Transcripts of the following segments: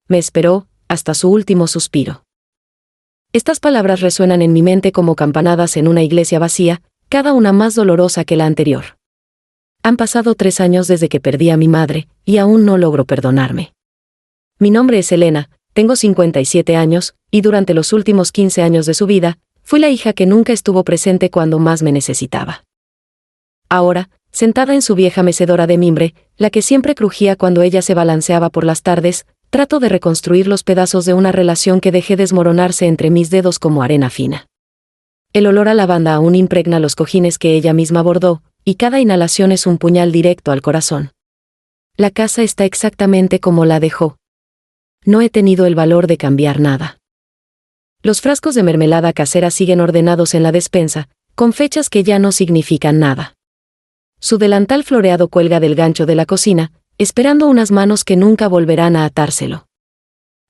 me esperó, hasta su último suspiro. Estas palabras resuenan en mi mente como campanadas en una iglesia vacía, cada una más dolorosa que la anterior. Han pasado 3 años desde que perdí a mi madre, y aún no logro perdonarme. Mi nombre es Elena, tengo 57 años, y durante los últimos 15 años de su vida, fui la hija que nunca estuvo presente cuando más me necesitaba. Ahora, sentada en su vieja mecedora de mimbre, la que siempre crujía cuando ella se balanceaba por las tardes, trato de reconstruir los pedazos de una relación que dejé desmoronarse entre mis dedos como arena fina. El olor a lavanda aún impregna los cojines que ella misma bordó, y cada inhalación es un puñal directo al corazón. La casa está exactamente como la dejó. No he tenido el valor de cambiar nada. Los frascos de mermelada casera siguen ordenados en la despensa, con fechas que ya no significan nada. Su delantal floreado cuelga del gancho de la cocina, esperando unas manos que nunca volverán a atárselo.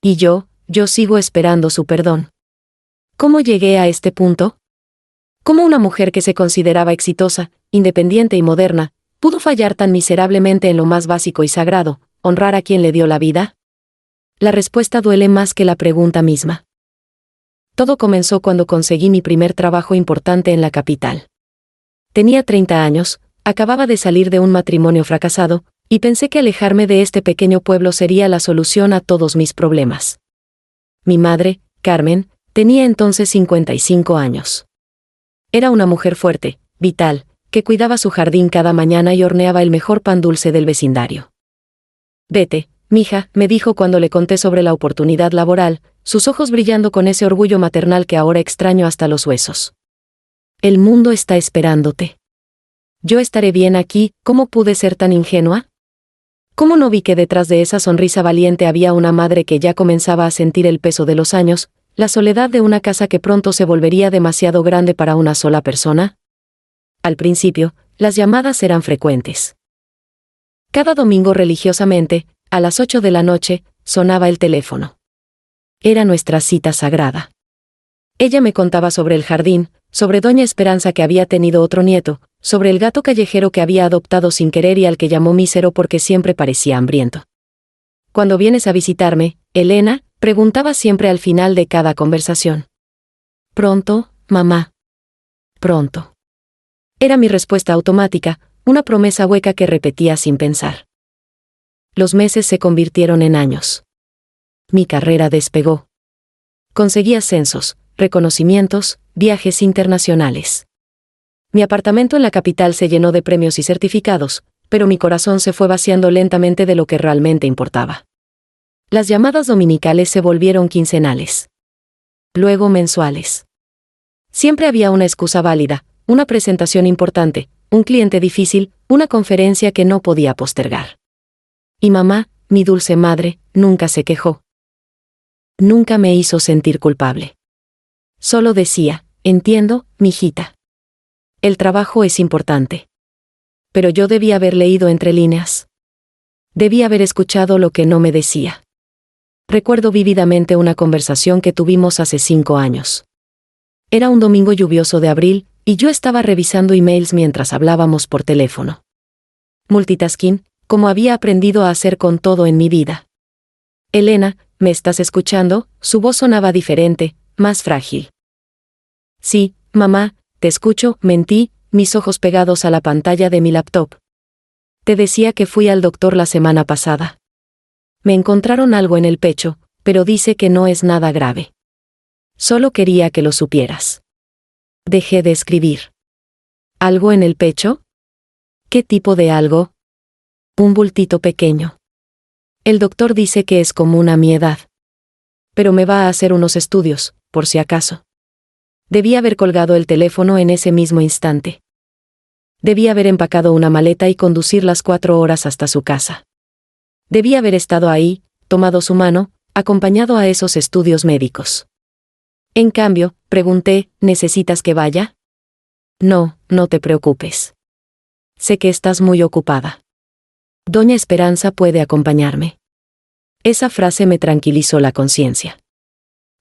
Y yo sigo esperando su perdón. ¿Cómo llegué a este punto? ¿Cómo una mujer que se consideraba exitosa, independiente y moderna, pudo fallar tan miserablemente en lo más básico y sagrado, honrar a quien le dio la vida? La respuesta duele más que la pregunta misma. Todo comenzó cuando conseguí mi primer trabajo importante en la capital. Tenía 30 años, acababa de salir de un matrimonio fracasado, y pensé que alejarme de este pequeño pueblo sería la solución a todos mis problemas. Mi madre, Carmen, tenía entonces 55 años. Era una mujer fuerte, vital, que cuidaba su jardín cada mañana y horneaba el mejor pan dulce del vecindario. «Vete, mija», me dijo cuando le conté sobre la oportunidad laboral, sus ojos brillando con ese orgullo maternal que ahora extraño hasta los huesos. «El mundo está esperándote. Yo estaré bien aquí». ¿Cómo pude ser tan ingenua? ¿Cómo no vi que detrás de esa sonrisa valiente había una madre que ya comenzaba a sentir el peso de los años, la soledad de una casa que pronto se volvería demasiado grande para una sola persona? Al principio, las llamadas eran frecuentes. Cada domingo religiosamente, a las 8 de la noche, sonaba el teléfono. Era nuestra cita sagrada. Ella me contaba sobre el jardín, sobre doña Esperanza que había tenido otro nieto, sobre el gato callejero que había adoptado sin querer y al que llamó mísero porque siempre parecía hambriento. «¿Cuándo vienes a visitarme, Elena?», preguntaba siempre al final de cada conversación. «Pronto, mamá. Pronto». Era mi respuesta automática, una promesa hueca que repetía sin pensar. Los meses se convirtieron en años. Mi carrera despegó. Conseguí ascensos, reconocimientos, viajes internacionales. Mi apartamento en la capital se llenó de premios y certificados, pero mi corazón se fue vaciando lentamente de lo que realmente importaba. Las llamadas dominicales se volvieron quincenales. Luego mensuales. Siempre había una excusa válida, una presentación importante, un cliente difícil, una conferencia que no podía postergar. Y mamá, mi dulce madre, nunca se quejó. Nunca me hizo sentir culpable. Solo decía: «Entiendo, mijita. El trabajo es importante». Pero yo debía haber leído entre líneas. Debía haber escuchado lo que no me decía. Recuerdo vívidamente una conversación que tuvimos hace 5 años. Era un domingo lluvioso de abril, y yo estaba revisando emails mientras hablábamos por teléfono. Multitasking, como había aprendido a hacer con todo en mi vida. «Elena, ¿me estás escuchando?», su voz sonaba diferente, más frágil. «Sí, mamá, te escucho», mentí, mis ojos pegados a la pantalla de mi laptop. «Te decía que fui al doctor la semana pasada. Me encontraron algo en el pecho, pero dice que no es nada grave. Solo quería que lo supieras». Dejé de escribir. ¿Algo en el pecho? ¿Qué tipo de algo? Un bultito pequeño. El doctor dice que es común a mi edad. Pero me va a hacer unos estudios, por si acaso. Debí haber colgado el teléfono en ese mismo instante. Debí haber empacado una maleta y conducir las 4 horas hasta su casa. Debí haber estado ahí, tomado su mano, acompañado a esos estudios médicos. En cambio, pregunté: ¿necesitas que vaya? «No, no te preocupes. Sé que estás muy ocupada. Doña Esperanza puede acompañarme». Esa frase me tranquilizó la conciencia.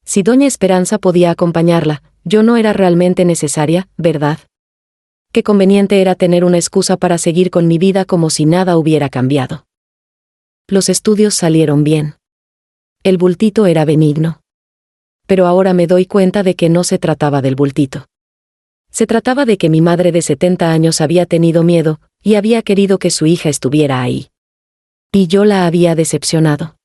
Si doña Esperanza podía acompañarla, yo no era realmente necesaria, ¿verdad? Qué conveniente era tener una excusa para seguir con mi vida como si nada hubiera cambiado. Los estudios salieron bien. El bultito era benigno. Pero ahora me doy cuenta de que no se trataba del bultito. Se trataba de que mi madre de 70 años había tenido miedo, y había querido que su hija estuviera ahí. Y yo la había decepcionado.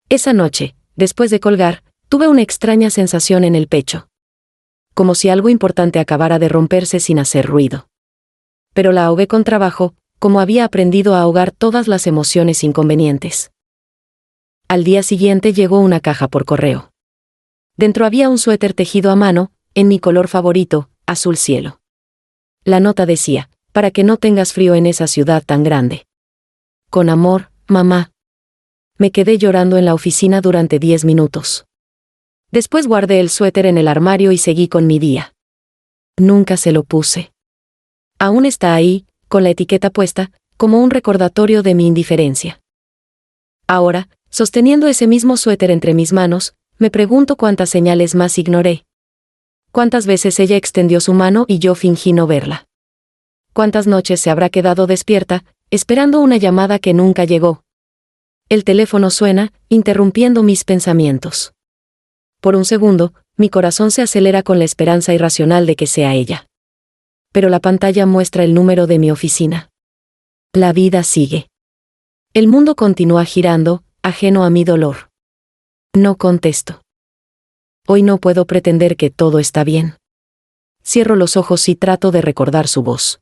Esa noche, después de colgar, tuve una extraña sensación en el pecho. Como si algo importante acabara de romperse sin hacer ruido. Pero la ahogué con trabajo, como había aprendido a ahogar todas las emociones inconvenientes. Al día siguiente llegó una caja por correo. Dentro había un suéter tejido a mano, en mi color favorito, azul cielo. La nota decía, para que no tengas frío en esa ciudad tan grande. Con amor, mamá. Me quedé llorando en la oficina durante 10 minutos. Después guardé el suéter en el armario y seguí con mi día. Nunca se lo puse. Aún está ahí, con la etiqueta puesta, como un recordatorio de mi indiferencia. Ahora, sosteniendo ese mismo suéter entre mis manos, me pregunto cuántas señales más ignoré. Cuántas veces ella extendió su mano y yo fingí no verla. Cuántas noches se habrá quedado despierta, esperando una llamada que nunca llegó. El teléfono suena, interrumpiendo mis pensamientos. Por un segundo, mi corazón se acelera con la esperanza irracional de que sea ella. Pero la pantalla muestra el número de mi oficina. La vida sigue. El mundo continúa girando, ajeno a mi dolor. No contesto. Hoy no puedo pretender que todo está bien. Cierro los ojos y trato de recordar su voz.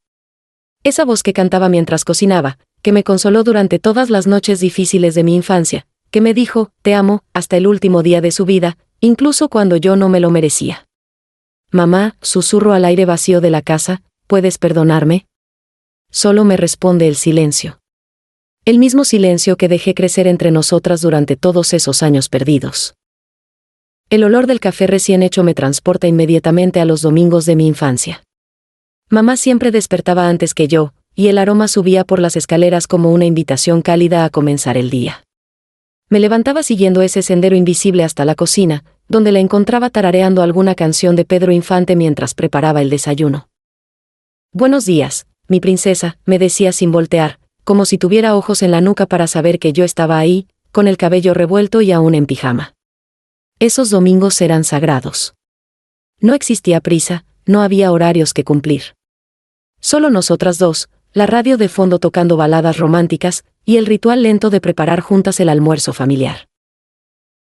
Esa voz que cantaba mientras cocinaba, que me consoló durante todas las noches difíciles de mi infancia, que me dijo, te amo, hasta el último día de su vida, incluso cuando yo no me lo merecía. Mamá, susurro al aire vacío de la casa, ¿puedes perdonarme? Solo me responde el silencio. El mismo silencio que dejé crecer entre nosotras durante todos esos años perdidos. El olor del café recién hecho me transporta inmediatamente a los domingos de mi infancia. Mamá siempre despertaba antes que yo, y el aroma subía por las escaleras como una invitación cálida a comenzar el día. Me levantaba siguiendo ese sendero invisible hasta la cocina, donde la encontraba tarareando alguna canción de Pedro Infante mientras preparaba el desayuno. Buenos días, mi princesa, me decía sin voltear, como si tuviera ojos en la nuca para saber que yo estaba ahí, con el cabello revuelto y aún en pijama. Esos domingos eran sagrados. No existía prisa, no había horarios que cumplir. Solo nosotras dos, la radio de fondo tocando baladas románticas, y el ritual lento de preparar juntas el almuerzo familiar.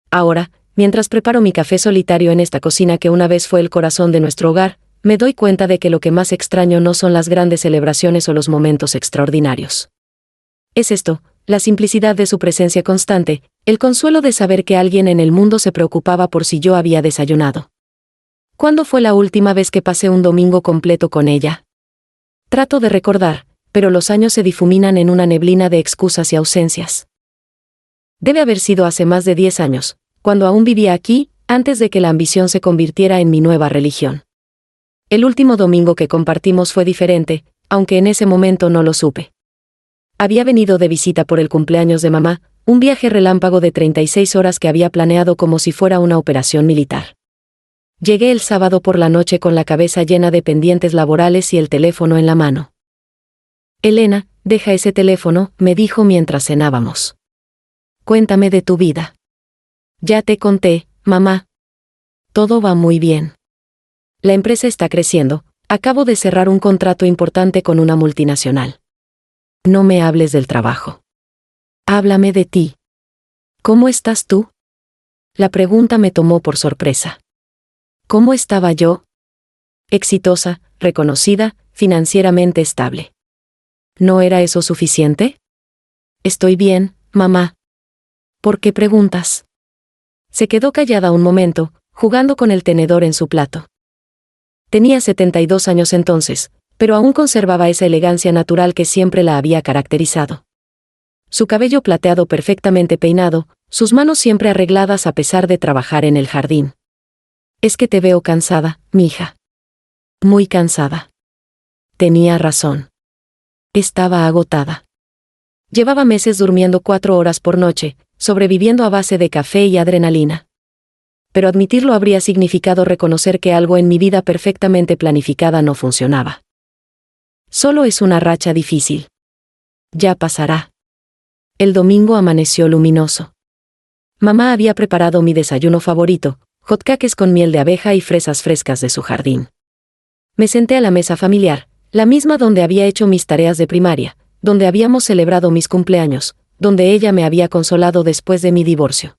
Ahora, mientras preparo mi café solitario en esta cocina que una vez fue el corazón de nuestro hogar, me doy cuenta de que lo que más extraño no son las grandes celebraciones o los momentos extraordinarios. Es esto, la simplicidad de su presencia constante, el consuelo de saber que alguien en el mundo se preocupaba por si yo había desayunado. ¿Cuándo fue la última vez que pasé un domingo completo con ella? Trato de recordar, pero los años se difuminan en una neblina de excusas y ausencias. Debe haber sido hace más de 10 años, cuando aún vivía aquí, antes de que la ambición se convirtiera en mi nueva religión. El último domingo que compartimos fue diferente, aunque en ese momento no lo supe. Había venido de visita por el cumpleaños de mamá, un viaje relámpago de 36 horas que había planeado como si fuera una operación militar. Llegué el sábado por la noche con la cabeza llena de pendientes laborales y el teléfono en la mano. Elena, deja ese teléfono, me dijo mientras cenábamos. Cuéntame de tu vida. Ya te conté, mamá. Todo va muy bien. La empresa está creciendo, acabo de cerrar un contrato importante con una multinacional. No me hables del trabajo. Háblame de ti. ¿Cómo estás tú? La pregunta me tomó por sorpresa. ¿Cómo estaba yo? Exitosa, reconocida, financieramente estable. ¿No era eso suficiente? Estoy bien, mamá. ¿Por qué preguntas? Se quedó callada un momento, jugando con el tenedor en su plato. Tenía 72 años entonces, pero aún conservaba esa elegancia natural que siempre la había caracterizado. Su cabello plateado perfectamente peinado, sus manos siempre arregladas a pesar de trabajar en el jardín. Es que te veo cansada, mija. Muy cansada. Tenía razón. Estaba agotada. Llevaba meses durmiendo 4 horas por noche, sobreviviendo a base de café y adrenalina. Pero admitirlo habría significado reconocer que algo en mi vida perfectamente planificada no funcionaba. Solo es una racha difícil. Ya pasará. El domingo amaneció luminoso. Mamá había preparado mi desayuno favorito, hotcakes con miel de abeja y fresas frescas de su jardín. Me senté a la mesa familiar, la misma donde había hecho mis tareas de primaria, donde habíamos celebrado mis cumpleaños, donde ella me había consolado después de mi divorcio.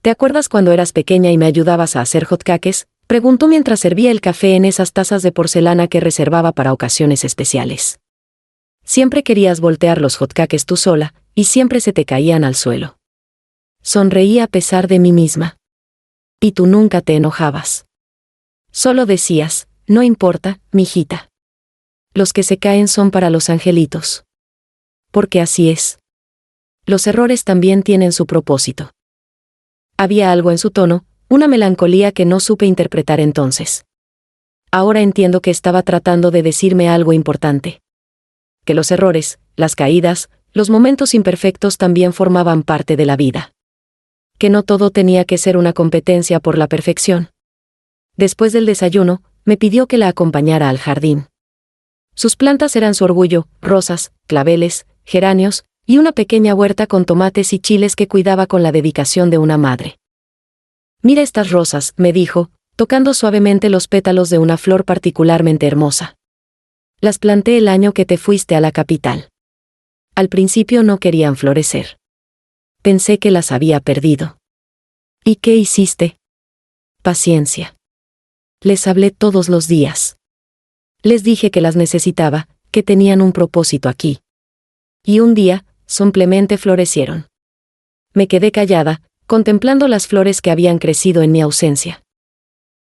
¿Te acuerdas cuando eras pequeña y me ayudabas a hacer hotcakes?, preguntó mientras servía el café en esas tazas de porcelana que reservaba para ocasiones especiales. Siempre querías voltear los hotcakes tú sola, y siempre se te caían al suelo. Sonreí a pesar de mí misma. Y tú nunca te enojabas. Solo decías, no importa, mijita. Los que se caen son para los angelitos. Porque así es. Los errores también tienen su propósito. Había algo en su tono, una melancolía que no supe interpretar entonces. Ahora entiendo que estaba tratando de decirme algo importante. Que los errores, las caídas, los momentos imperfectos también formaban parte de la vida. Que no todo tenía que ser una competencia por la perfección. Después del desayuno, me pidió que la acompañara al jardín. Sus plantas eran su orgullo, rosas, claveles, geranios, y una pequeña huerta con tomates y chiles que cuidaba con la dedicación de una madre. Mira estas rosas, me dijo, tocando suavemente los pétalos de una flor particularmente hermosa. Las planté el año que te fuiste a la capital. Al principio no querían florecer. Pensé que las había perdido. ¿Y qué hiciste? Paciencia. Les hablé todos los días. Les dije que las necesitaba, que tenían un propósito aquí. Y un día, simplemente florecieron. Me quedé callada, contemplando las flores que habían crecido en mi ausencia.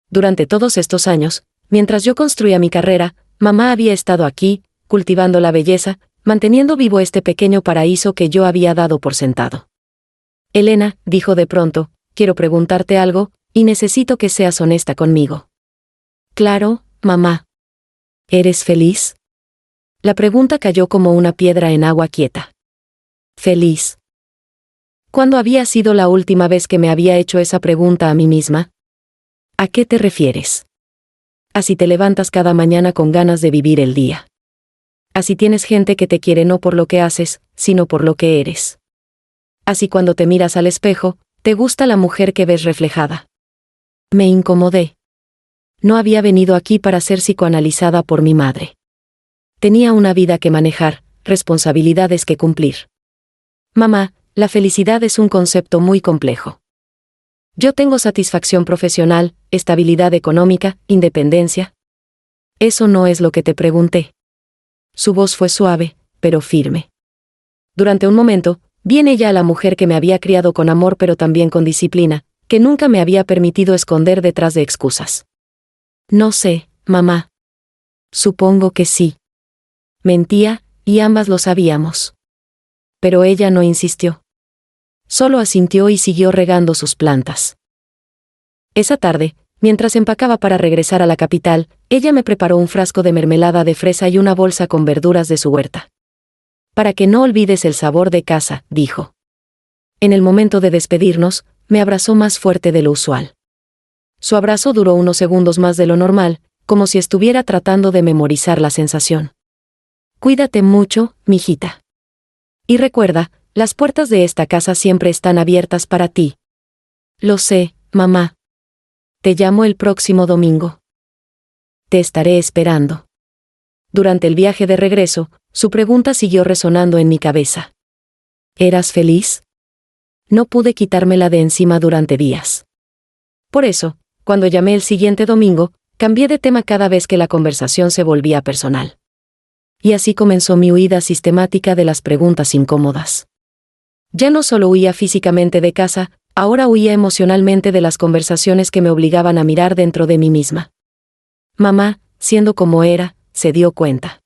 Durante todos estos años, mientras yo construía mi carrera, mamá había estado aquí, cultivando la belleza, manteniendo vivo este pequeño paraíso que yo había dado por sentado. Elena, dijo de pronto, quiero preguntarte algo, y necesito que seas honesta conmigo. Claro, mamá. ¿Eres feliz? La pregunta cayó como una piedra en agua quieta. ¿Feliz? ¿Cuándo había sido la última vez que me había hecho esa pregunta a mí misma? ¿A qué te refieres? ¿A si te levantas cada mañana con ganas de vivir el día? ¿A si tienes gente que te quiere no por lo que haces, sino por lo que eres? ¿A si cuando te miras al espejo, te gusta la mujer que ves reflejada? Me incomodé. No había venido aquí para ser psicoanalizada por mi madre. Tenía una vida que manejar, responsabilidades que cumplir. Mamá, la felicidad es un concepto muy complejo. Yo tengo satisfacción profesional, estabilidad económica, independencia. Eso no es lo que te pregunté. Su voz fue suave, pero firme. Durante un momento, vi en ella a la mujer que me había criado con amor pero también con disciplina, que nunca me había permitido esconder detrás de excusas. No sé, mamá. Supongo que sí. Mentía, y ambas lo sabíamos. Pero ella no insistió. Solo asintió y siguió regando sus plantas. Esa tarde, mientras empacaba para regresar a la capital, ella me preparó un frasco de mermelada de fresa y una bolsa con verduras de su huerta. Para que no olvides el sabor de casa, dijo. En el momento de despedirnos, me abrazó más fuerte de lo usual. Su abrazo duró unos segundos más de lo normal, como si estuviera tratando de memorizar la sensación. Cuídate mucho, mijita. Y recuerda, las puertas de esta casa siempre están abiertas para ti. Lo sé, mamá. Te llamo el próximo domingo. Te estaré esperando. Durante el viaje de regreso, su pregunta siguió resonando en mi cabeza. ¿Eras feliz? No pude quitármela de encima durante días. Por eso, cuando llamé el siguiente domingo, cambié de tema cada vez que la conversación se volvía personal. Y así comenzó mi huida sistemática de las preguntas incómodas. Ya no solo huía físicamente de casa, ahora huía emocionalmente de las conversaciones que me obligaban a mirar dentro de mí misma. Mamá, siendo como era, se dio cuenta.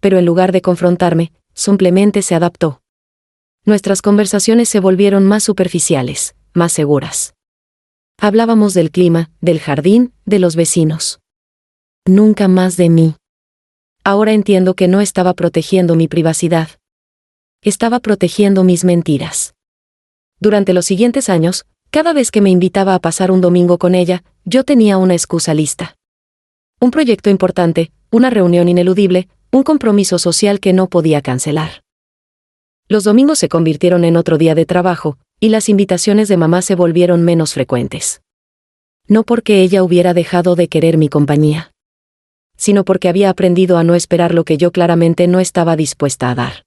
Pero en lugar de confrontarme, simplemente se adaptó. Nuestras conversaciones se volvieron más superficiales, más seguras. Hablábamos del clima, del jardín, de los vecinos. Nunca más de mí. Ahora entiendo que no estaba protegiendo mi privacidad. Estaba protegiendo mis mentiras. Durante los siguientes años, cada vez que me invitaba a pasar un domingo con ella, yo tenía una excusa lista. Un proyecto importante, una reunión ineludible, un compromiso social que no podía cancelar. Los domingos se convirtieron en otro día de trabajo, y las invitaciones de mamá se volvieron menos frecuentes. No porque ella hubiera dejado de querer mi compañía, sino porque había aprendido a no esperar lo que yo claramente no estaba dispuesta a dar.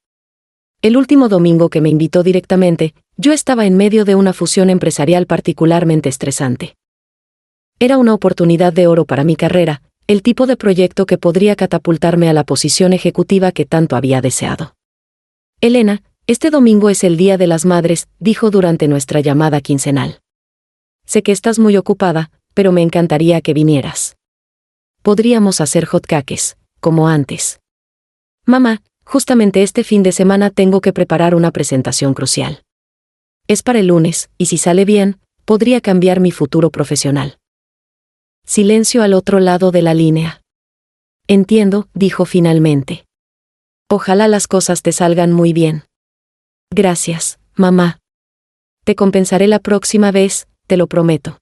El último domingo que me invitó directamente, yo estaba en medio de una fusión empresarial particularmente estresante. Era una oportunidad de oro para mi carrera, el tipo de proyecto que podría catapultarme a la posición ejecutiva que tanto había deseado. Elena, este domingo es el Día de las Madres, dijo durante nuestra llamada quincenal. Sé que estás muy ocupada, pero me encantaría que vinieras. Podríamos hacer hotcakes, como antes. Mamá, justamente este fin de semana tengo que preparar una presentación crucial. Es para el lunes, y si sale bien, podría cambiar mi futuro profesional. Silencio al otro lado de la línea. Entiendo, dijo finalmente. Ojalá las cosas te salgan muy bien. Gracias, mamá. Te compensaré la próxima vez, te lo prometo.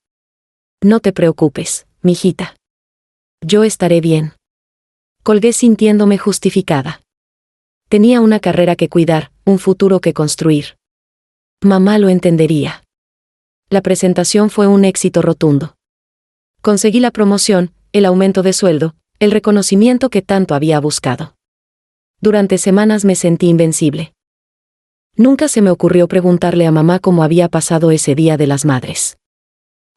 No te preocupes, mijita. Yo estaré bien. Colgué sintiéndome justificada. Tenía una carrera que cuidar, un futuro que construir. Mamá lo entendería. La presentación fue un éxito rotundo. Conseguí la promoción, el aumento de sueldo, el reconocimiento que tanto había buscado. Durante semanas me sentí invencible. Nunca se me ocurrió preguntarle a mamá cómo había pasado ese Día de las Madres.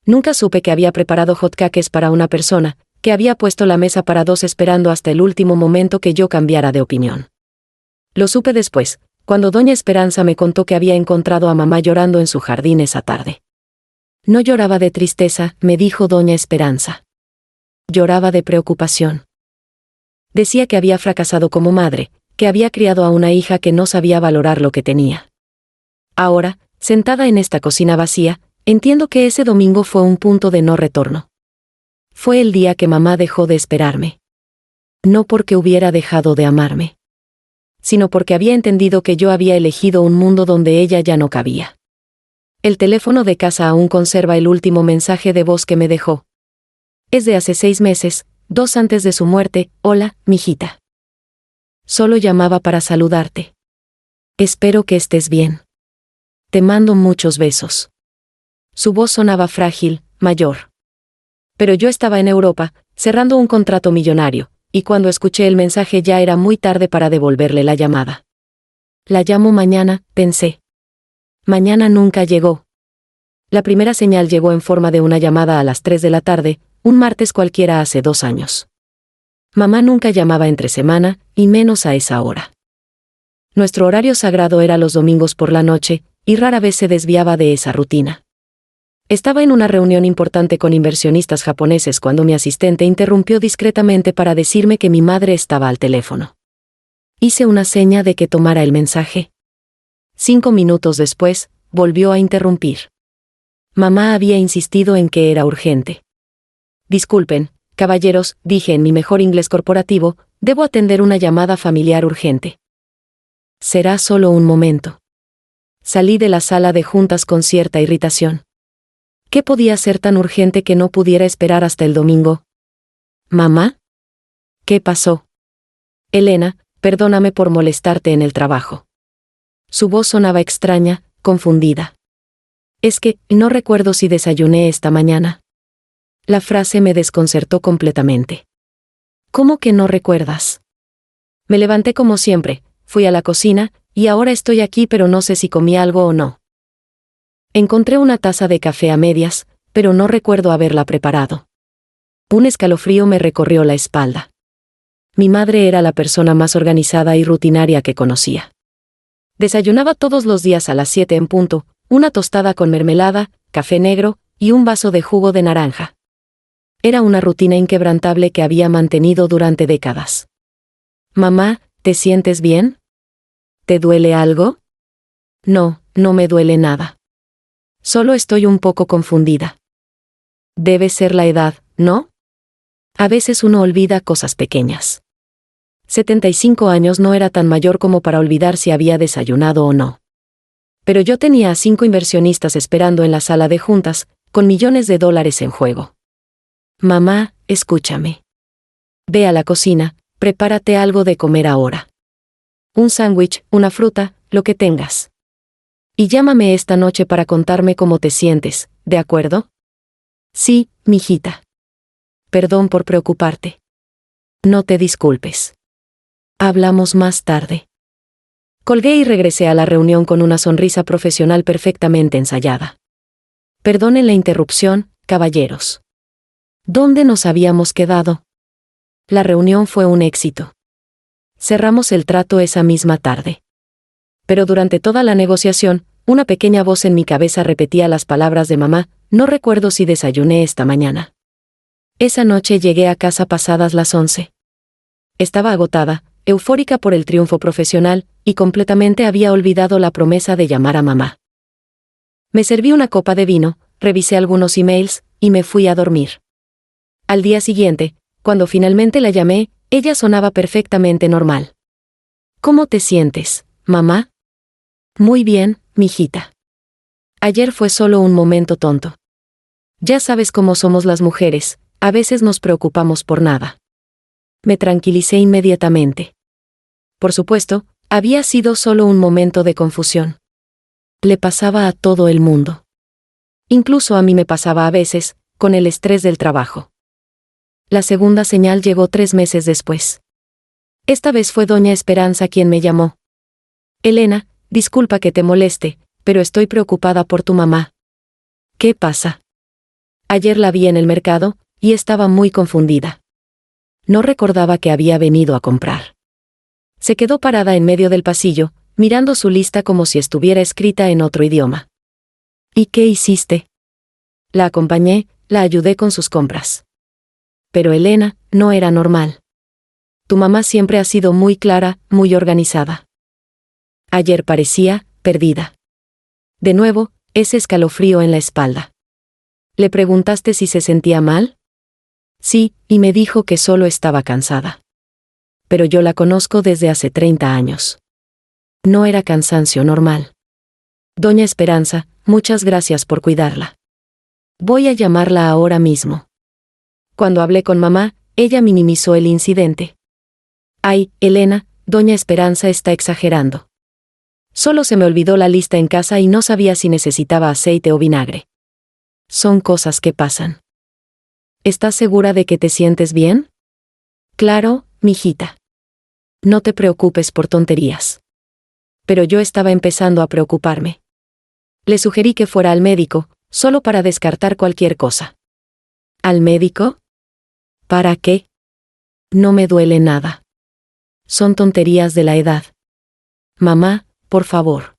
Nunca supe que había preparado hotcakes para una persona, que había puesto la mesa para dos esperando hasta el último momento que yo cambiara de opinión. Lo supe después, cuando doña Esperanza me contó que había encontrado a mamá llorando en su jardín esa tarde. No lloraba de tristeza, me dijo doña Esperanza. Lloraba de preocupación. Decía que había fracasado como madre, que había criado a una hija que no sabía valorar lo que tenía. Ahora, sentada en esta cocina vacía, entiendo que ese domingo fue un punto de no retorno. Fue el día que mamá dejó de esperarme. No porque hubiera dejado de amarme, sino porque había entendido que yo había elegido un mundo donde ella ya no cabía. El teléfono de casa aún conserva el último mensaje de voz que me dejó. Es de hace 6 meses, 2 antes de su muerte. Hola, mijita. Solo llamaba para saludarte. Espero que estés bien. Te mando muchos besos. Su voz sonaba frágil, mayor. Pero yo estaba en Europa, cerrando un contrato millonario, y cuando escuché el mensaje ya era muy tarde para devolverle la llamada. La llamo mañana, pensé. Mañana nunca llegó. La primera señal llegó en forma de una llamada a las 3 de la tarde, un martes cualquiera hace 2 años. Mamá nunca llamaba entre semana, y menos a esa hora. Nuestro horario sagrado era los domingos por la noche, y rara vez se desviaba de esa rutina. Estaba en una reunión importante con inversionistas japoneses cuando mi asistente interrumpió discretamente para decirme que mi madre estaba al teléfono. Hice una seña de que tomara el mensaje. 5 minutos después, volvió a interrumpir. Mamá había insistido en que era urgente. Disculpen, caballeros, dije en mi mejor inglés corporativo, debo atender una llamada familiar urgente. Será solo un momento. Salí de la sala de juntas con cierta irritación. ¿Qué podía ser tan urgente que no pudiera esperar hasta el domingo? ¿Mamá? ¿Qué pasó? Elena, perdóname por molestarte en el trabajo. Su voz sonaba extraña, confundida. Es que, no recuerdo si desayuné esta mañana. La frase me desconcertó completamente. ¿Cómo que no recuerdas? Me levanté como siempre, fui a la cocina, y ahora estoy aquí pero no sé si comí algo o no. Encontré una taza de café a medias, pero no recuerdo haberla preparado. Un escalofrío me recorrió la espalda. Mi madre era la persona más organizada y rutinaria que conocía. Desayunaba todos los días a las 7 en punto, una tostada con mermelada, café negro, y un vaso de jugo de naranja. Era una rutina inquebrantable que había mantenido durante décadas. Mamá, ¿te sientes bien? ¿Te duele algo? No, no me duele nada. Solo estoy un poco confundida. Debe ser la edad, ¿no? A veces uno olvida cosas pequeñas. 75 años no era tan mayor como para olvidar si había desayunado o no. Pero yo tenía a 5 inversionistas esperando en la sala de juntas, con millones de dólares en juego. Mamá, escúchame. Ve a la cocina, prepárate algo de comer ahora. Un sándwich, una fruta, lo que tengas. Y llámame esta noche para contarme cómo te sientes, ¿de acuerdo? Sí, mijita. Perdón por preocuparte. No te disculpes. Hablamos más tarde. Colgué y regresé a la reunión con una sonrisa profesional perfectamente ensayada. Perdonen la interrupción, caballeros. ¿Dónde nos habíamos quedado? La reunión fue un éxito. Cerramos el trato esa misma tarde. Pero durante toda la negociación, una pequeña voz en mi cabeza repetía las palabras de mamá: no recuerdo si desayuné esta mañana. Esa noche llegué a casa pasadas las 11. Estaba agotada, eufórica por el triunfo profesional, y completamente había olvidado la promesa de llamar a mamá. Me serví una copa de vino, revisé algunos emails, y me fui a dormir. Al día siguiente, cuando finalmente la llamé, ella sonaba perfectamente normal. ¿Cómo te sientes, mamá? Muy bien, mijita. Ayer fue solo un momento tonto. Ya sabes cómo somos las mujeres, a veces nos preocupamos por nada. Me tranquilicé inmediatamente. Por supuesto, había sido solo un momento de confusión. Le pasaba a todo el mundo. Incluso a mí me pasaba a veces, con el estrés del trabajo. La segunda señal llegó 3 meses después. Esta vez fue doña Esperanza quien me llamó. Elena, disculpa que te moleste, pero estoy preocupada por tu mamá. ¿Qué pasa? Ayer la vi en el mercado, y estaba muy confundida. No recordaba que había venido a comprar. Se quedó parada en medio del pasillo, mirando su lista como si estuviera escrita en otro idioma. ¿Y qué hiciste? La acompañé, la ayudé con sus compras. Pero Elena, no era normal. Tu mamá siempre ha sido muy clara, muy organizada. Ayer parecía perdida. De nuevo, ese escalofrío en la espalda. ¿Le preguntaste si se sentía mal? Sí, y me dijo que solo estaba cansada. Pero yo la conozco desde hace 30 años. No era cansancio normal. Doña Esperanza, muchas gracias por cuidarla. Voy a llamarla ahora mismo. Cuando hablé con mamá, ella minimizó el incidente. Ay, Elena, doña Esperanza está exagerando. Solo se me olvidó la lista en casa y no sabía si necesitaba aceite o vinagre. Son cosas que pasan. ¿Estás segura de que te sientes bien? Claro, mijita. No te preocupes por tonterías. Pero yo estaba empezando a preocuparme. Le sugerí que fuera al médico, solo para descartar cualquier cosa. ¿Al médico? ¿Para qué? No me duele nada. Son tonterías de la edad. Mamá, por favor.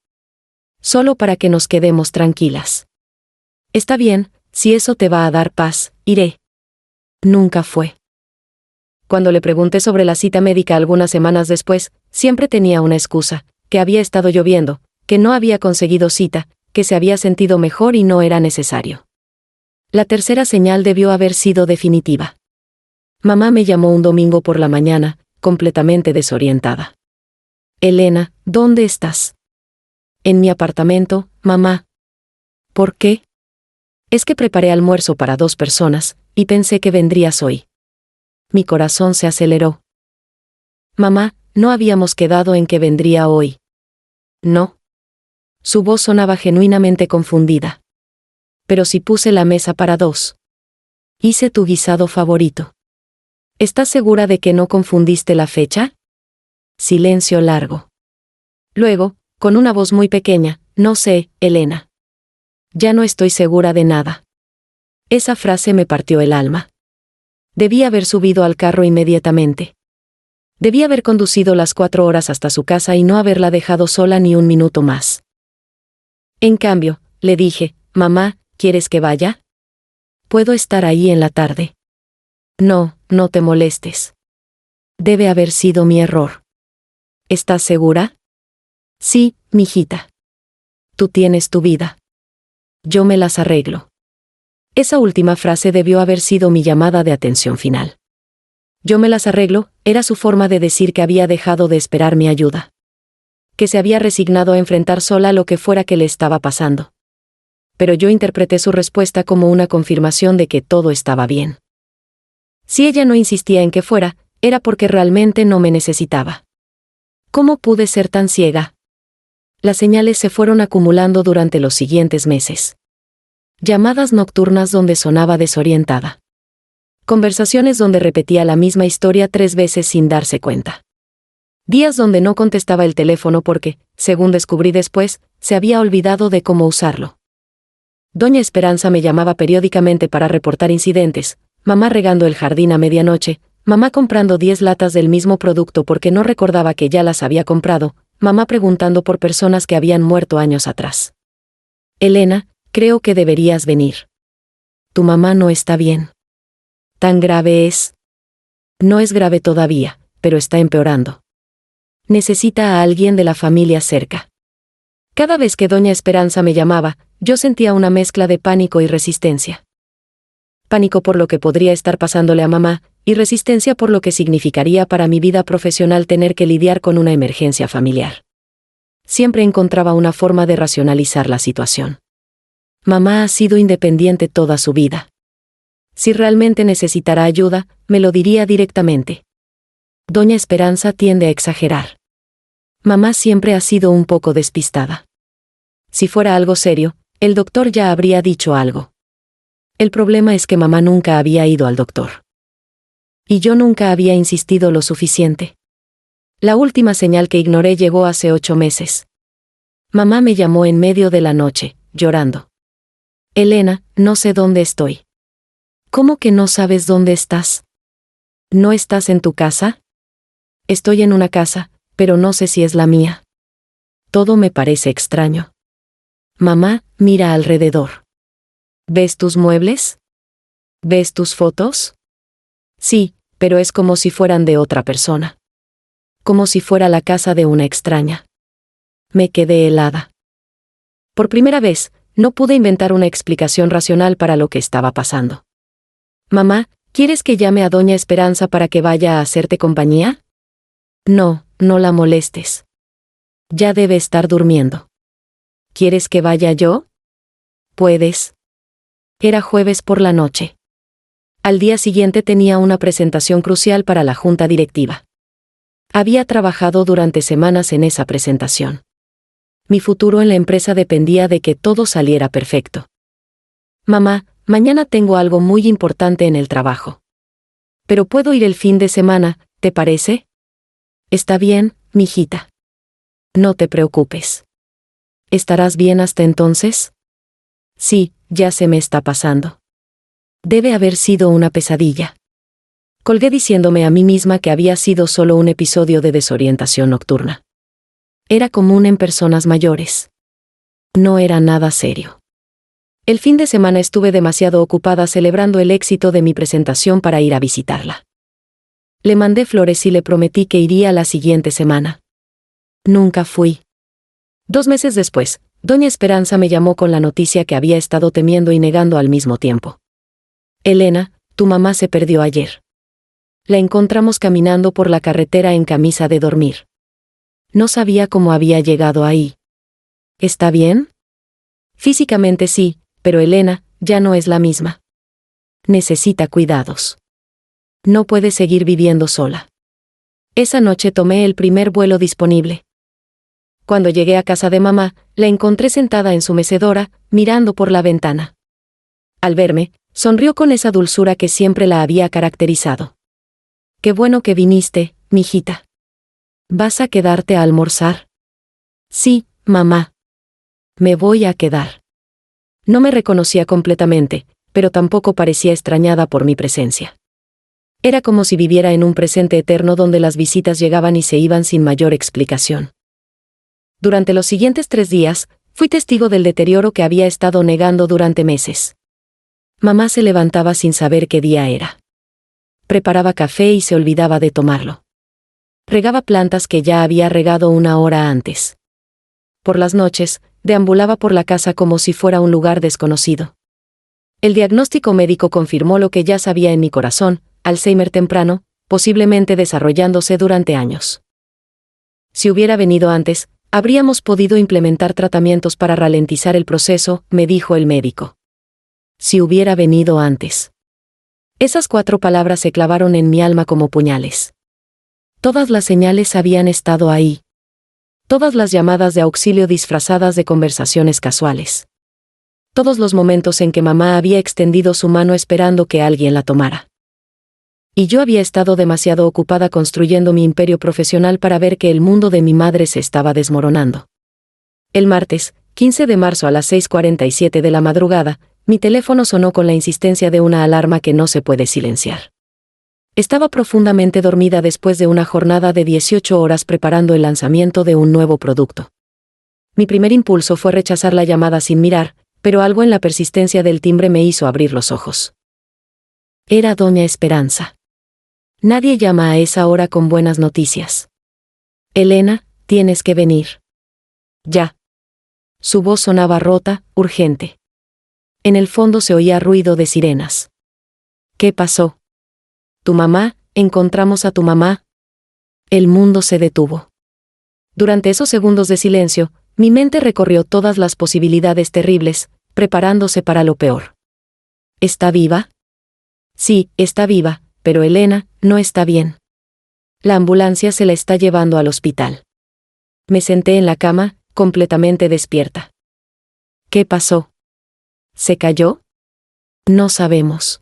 Solo para que nos quedemos tranquilas. Está bien, si eso te va a dar paz, iré. Nunca fue. Cuando le pregunté sobre la cita médica algunas semanas después, siempre tenía una excusa: que había estado lloviendo, que no había conseguido cita, que se había sentido mejor y no era necesario. La tercera señal debió haber sido definitiva. Mamá me llamó un domingo por la mañana, completamente desorientada. Elena, ¿dónde estás? En mi apartamento, mamá. ¿Por qué? Es que preparé almuerzo para 2 personas, y pensé que vendrías hoy. Mi corazón se aceleró. Mamá, no habíamos quedado en que vendría hoy. No. Su voz sonaba genuinamente confundida. Pero si puse la mesa para 2. Hice tu guisado favorito. ¿Estás segura de que no confundiste la fecha? Silencio largo. Luego, con una voz muy pequeña, no sé, Elena. Ya no estoy segura de nada. Esa frase me partió el alma. Debí haber subido al carro inmediatamente. Debí haber conducido las 4 horas hasta su casa y no haberla dejado sola ni un minuto más. En cambio, le dije: mamá, ¿quieres que vaya? Puedo estar ahí en la tarde. No, no te molestes. Debe haber sido mi error. ¿Estás segura? Sí, mijita. Tú tienes tu vida. Yo me las arreglo. Esa última frase debió haber sido mi llamada de atención final. Yo me las arreglo, era su forma de decir que había dejado de esperar mi ayuda. Que se había resignado a enfrentar sola lo que fuera que le estaba pasando. Pero yo interpreté su respuesta como una confirmación de que todo estaba bien. Si ella no insistía en que fuera, era porque realmente no me necesitaba. ¿Cómo pude ser tan ciega? Las señales se fueron acumulando durante los siguientes meses. Llamadas nocturnas donde sonaba desorientada. Conversaciones donde repetía la misma historia 3 veces sin darse cuenta. Días donde no contestaba el teléfono porque, según descubrí después, se había olvidado de cómo usarlo. Doña Esperanza me llamaba periódicamente para reportar incidentes, mamá regando el jardín a medianoche, mamá comprando 10 latas del mismo producto porque no recordaba que ya las había comprado, mamá preguntando por personas que habían muerto años atrás. Elena, creo que deberías venir. Tu mamá no está bien. ¿Tan grave es? No es grave todavía, pero está empeorando. Necesita a alguien de la familia cerca. Cada vez que doña Esperanza me llamaba, yo sentía una mezcla de pánico y resistencia. Pánico por lo que podría estar pasándole a mamá, y resistencia por lo que significaría para mi vida profesional tener que lidiar con una emergencia familiar. Siempre encontraba una forma de racionalizar la situación. Mamá ha sido independiente toda su vida. Si realmente necesitara ayuda, me lo diría directamente. Doña Esperanza tiende a exagerar. Mamá siempre ha sido un poco despistada. Si fuera algo serio, el doctor ya habría dicho algo. El problema es que mamá nunca había ido al doctor. Y yo nunca había insistido lo suficiente. La última señal que ignoré llegó hace 8 meses. Mamá me llamó en medio de la noche, llorando. Elena, no sé dónde estoy. ¿Cómo que no sabes dónde estás? ¿No estás en tu casa? Estoy en una casa, pero no sé si es la mía. Todo me parece extraño. Mamá, mira alrededor. ¿Ves tus muebles? ¿Ves tus fotos? Sí, pero es como si fueran de otra persona. Como si fuera la casa de una extraña. Me quedé helada. Por primera vez, no pude inventar una explicación racional para lo que estaba pasando. Mamá, ¿quieres que llame a doña Esperanza para que vaya a hacerte compañía? No, no la molestes. Ya debe estar durmiendo. ¿Quieres que vaya yo? Puedes. Era jueves por la noche. Al día siguiente tenía una presentación crucial para la junta directiva. Había trabajado durante semanas en esa presentación. Mi futuro en la empresa dependía de que todo saliera perfecto. Mamá, mañana tengo algo muy importante en el trabajo. Pero puedo ir el fin de semana, ¿te parece? Está bien, mijita. No te preocupes. ¿Estarás bien hasta entonces? Sí, ya se me está pasando. Debe haber sido una pesadilla. Colgué diciéndome a mí misma que había sido solo un episodio de desorientación nocturna. Era común en personas mayores. No era nada serio. El fin de semana estuve demasiado ocupada celebrando el éxito de mi presentación para ir a visitarla. Le mandé flores y le prometí que iría la siguiente semana. Nunca fui. 2 meses después, doña Esperanza me llamó con la noticia que había estado temiendo y negando al mismo tiempo. Elena, tu mamá se perdió ayer. La encontramos caminando por la carretera en camisa de dormir. No sabía cómo había llegado ahí. ¿Está bien? Físicamente sí, pero Elena, ya no es la misma. Necesita cuidados. No puede seguir viviendo sola. Esa noche tomé el primer vuelo disponible. Cuando llegué a casa de mamá, la encontré sentada en su mecedora, mirando por la ventana. Al verme, sonrió con esa dulzura que siempre la había caracterizado. Qué bueno que viniste, mijita. ¿Vas a quedarte a almorzar? Sí, mamá. Me voy a quedar. No me reconocía completamente, pero tampoco parecía extrañada por mi presencia. Era como si viviera en un presente eterno donde las visitas llegaban y se iban sin mayor explicación. Durante los siguientes 3 días, fui testigo del deterioro que había estado negando durante meses. Mamá se levantaba sin saber qué día era. Preparaba café y se olvidaba de tomarlo. Regaba plantas que ya había regado 1 hora antes. Por las noches, deambulaba por la casa como si fuera un lugar desconocido. El diagnóstico médico confirmó lo que ya sabía en mi corazón: Alzheimer temprano, posiblemente desarrollándose durante años. Si hubiera venido antes, habríamos podido implementar tratamientos para ralentizar el proceso, me dijo el médico. Si hubiera venido antes. Esas 4 palabras se clavaron en mi alma como puñales. Todas las señales habían estado ahí. Todas las llamadas de auxilio disfrazadas de conversaciones casuales. Todos los momentos en que mamá había extendido su mano esperando que alguien la tomara. Y yo había estado demasiado ocupada construyendo mi imperio profesional para ver que el mundo de mi madre se estaba desmoronando. El martes, 15 de marzo a las 6:47 de la madrugada, mi teléfono sonó con la insistencia de una alarma que no se puede silenciar. Estaba profundamente dormida después de una jornada de 18 horas preparando el lanzamiento de un nuevo producto. Mi primer impulso fue rechazar la llamada sin mirar, pero algo en la persistencia del timbre me hizo abrir los ojos. Era doña Esperanza. Nadie llama a esa hora con buenas noticias. Elena, tienes que venir. Ya. Su voz sonaba rota, urgente. En el fondo se oía ruido de sirenas. ¿Qué pasó? ¿Tu mamá? ¿Encontramos a tu mamá? El mundo se detuvo. Durante esos segundos de silencio, mi mente recorrió todas las posibilidades terribles, preparándose para lo peor. ¿Está viva? Sí, está viva, pero Elena no está bien. La ambulancia se la está llevando al hospital. Me senté en la cama, completamente despierta. ¿Qué pasó? ¿Se cayó? No sabemos.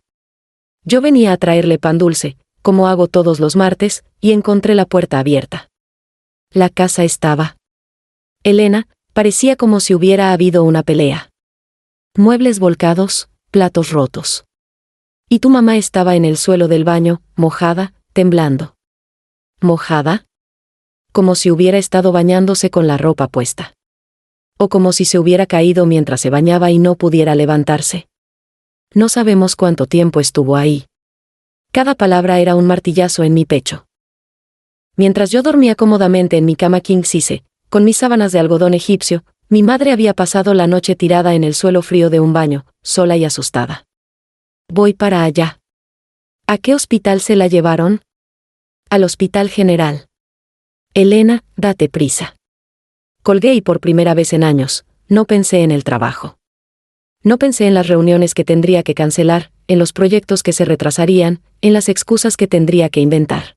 Yo venía a traerle pan dulce, como hago todos los martes, y encontré la puerta abierta. La casa estaba. Elena, parecía como si hubiera habido una pelea. Muebles volcados, platos rotos. Y tu mamá estaba en el suelo del baño, mojada, temblando. ¿Mojada? Como si hubiera estado bañándose con la ropa puesta. O como si se hubiera caído mientras se bañaba y no pudiera levantarse. No sabemos cuánto tiempo estuvo ahí. Cada palabra era un martillazo en mi pecho. Mientras yo dormía cómodamente en mi cama king size, con mis sábanas de algodón egipcio, mi madre había pasado la noche tirada en el suelo frío de un baño, sola y asustada. Voy para allá. ¿A qué hospital se la llevaron? Al Hospital General. Elena, date prisa. Colgué y por primera vez en años, no pensé en el trabajo. No pensé en las reuniones que tendría que cancelar, en los proyectos que se retrasarían, en las excusas que tendría que inventar.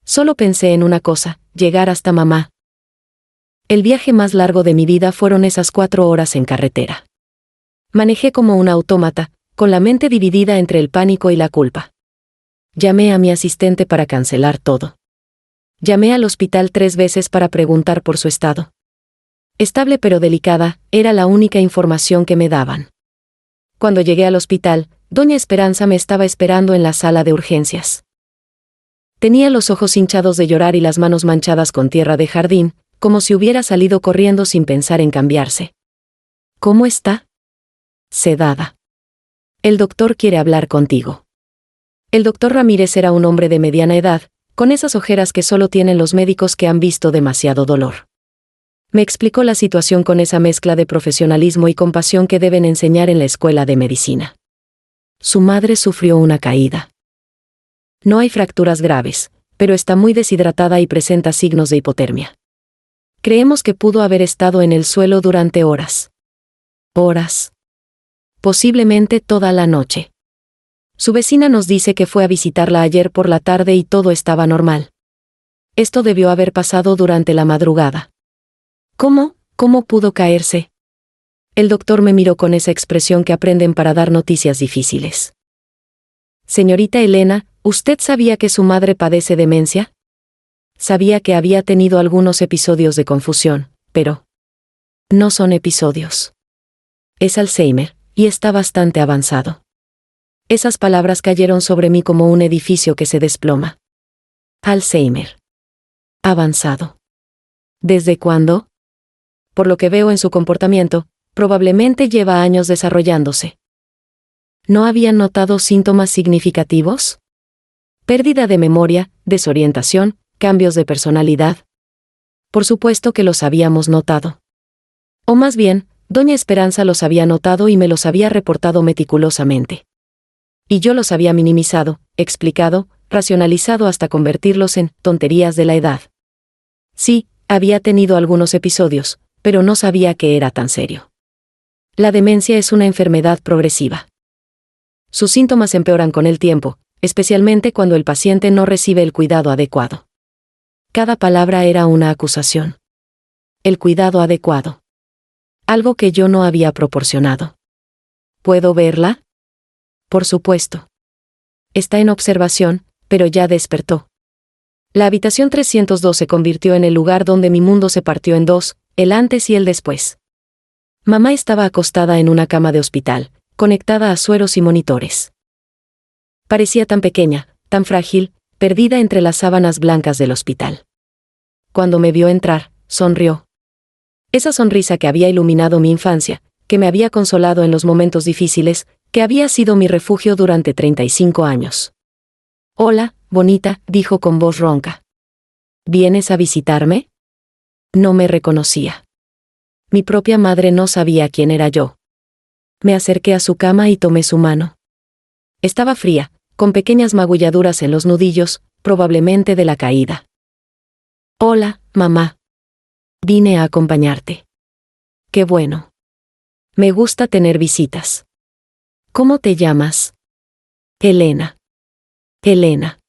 Solo pensé en una cosa, llegar hasta mamá. El viaje más largo de mi vida fueron esas 4 horas en carretera. Manejé como un autómata, con la mente dividida entre el pánico y la culpa. Llamé a mi asistente para cancelar todo. Llamé al hospital 3 veces para preguntar por su estado. Estable pero delicada, era la única información que me daban. Cuando llegué al hospital, doña Esperanza me estaba esperando en la sala de urgencias. Tenía los ojos hinchados de llorar y las manos manchadas con tierra de jardín, como si hubiera salido corriendo sin pensar en cambiarse. ¿Cómo está? Sedada. El doctor quiere hablar contigo. El doctor Ramírez era un hombre de mediana edad, con esas ojeras que solo tienen los médicos que han visto demasiado dolor. Me explicó la situación con esa mezcla de profesionalismo y compasión que deben enseñar en la escuela de medicina. Su madre sufrió una caída. No hay fracturas graves, pero está muy deshidratada y presenta signos de hipotermia. Creemos que pudo haber estado en el suelo durante horas. Horas. Posiblemente toda la noche. Su vecina nos dice que fue a visitarla ayer por la tarde y todo estaba normal. Esto debió haber pasado durante la madrugada. ¿Cómo pudo caerse? El doctor me miró con esa expresión que aprenden para dar noticias difíciles. Señorita Elena, ¿usted sabía que su madre padece demencia? Sabía que había tenido algunos episodios de confusión, pero no son episodios. Es Alzheimer, y está bastante avanzado. Esas palabras cayeron sobre mí como un edificio que se desploma. Alzheimer. Avanzado. ¿Desde cuándo? Por lo que veo en su comportamiento, probablemente lleva años desarrollándose. ¿No habían notado síntomas significativos? Pérdida de memoria, desorientación, cambios de personalidad. Por supuesto que los habíamos notado. O más bien, doña Esperanza los había notado y me los había reportado meticulosamente. Y yo los había minimizado, explicado, racionalizado hasta convertirlos en tonterías de la edad. Sí, había tenido algunos episodios, pero no sabía que era tan serio. La demencia es una enfermedad progresiva. Sus síntomas empeoran con el tiempo, especialmente cuando el paciente no recibe el cuidado adecuado. Cada palabra era una acusación. el cuidado adecuado. Algo que yo no había proporcionado. ¿Puedo verla? Por supuesto. Está en observación, pero ya despertó. La habitación 302 se convirtió en el lugar donde mi mundo se partió en dos, el antes y el después. Mamá estaba acostada en una cama de hospital, conectada a sueros y monitores. Parecía tan pequeña, tan frágil, perdida entre las sábanas blancas del hospital. Cuando me vio entrar, sonrió. Esa sonrisa que había iluminado mi infancia, que me había consolado en los momentos difíciles, que había sido mi refugio durante 35 años. «Hola, bonita», dijo con voz ronca. «¿Vienes a visitarme?» No me reconocía. Mi propia madre no sabía quién era yo. Me acerqué a su cama y tomé su mano. Estaba fría, con pequeñas magulladuras en los nudillos, probablemente de la caída. «Hola, mamá. Vine a acompañarte». «Qué bueno. Me gusta tener visitas». «¿Cómo te llamas?» «Elena». «Elena.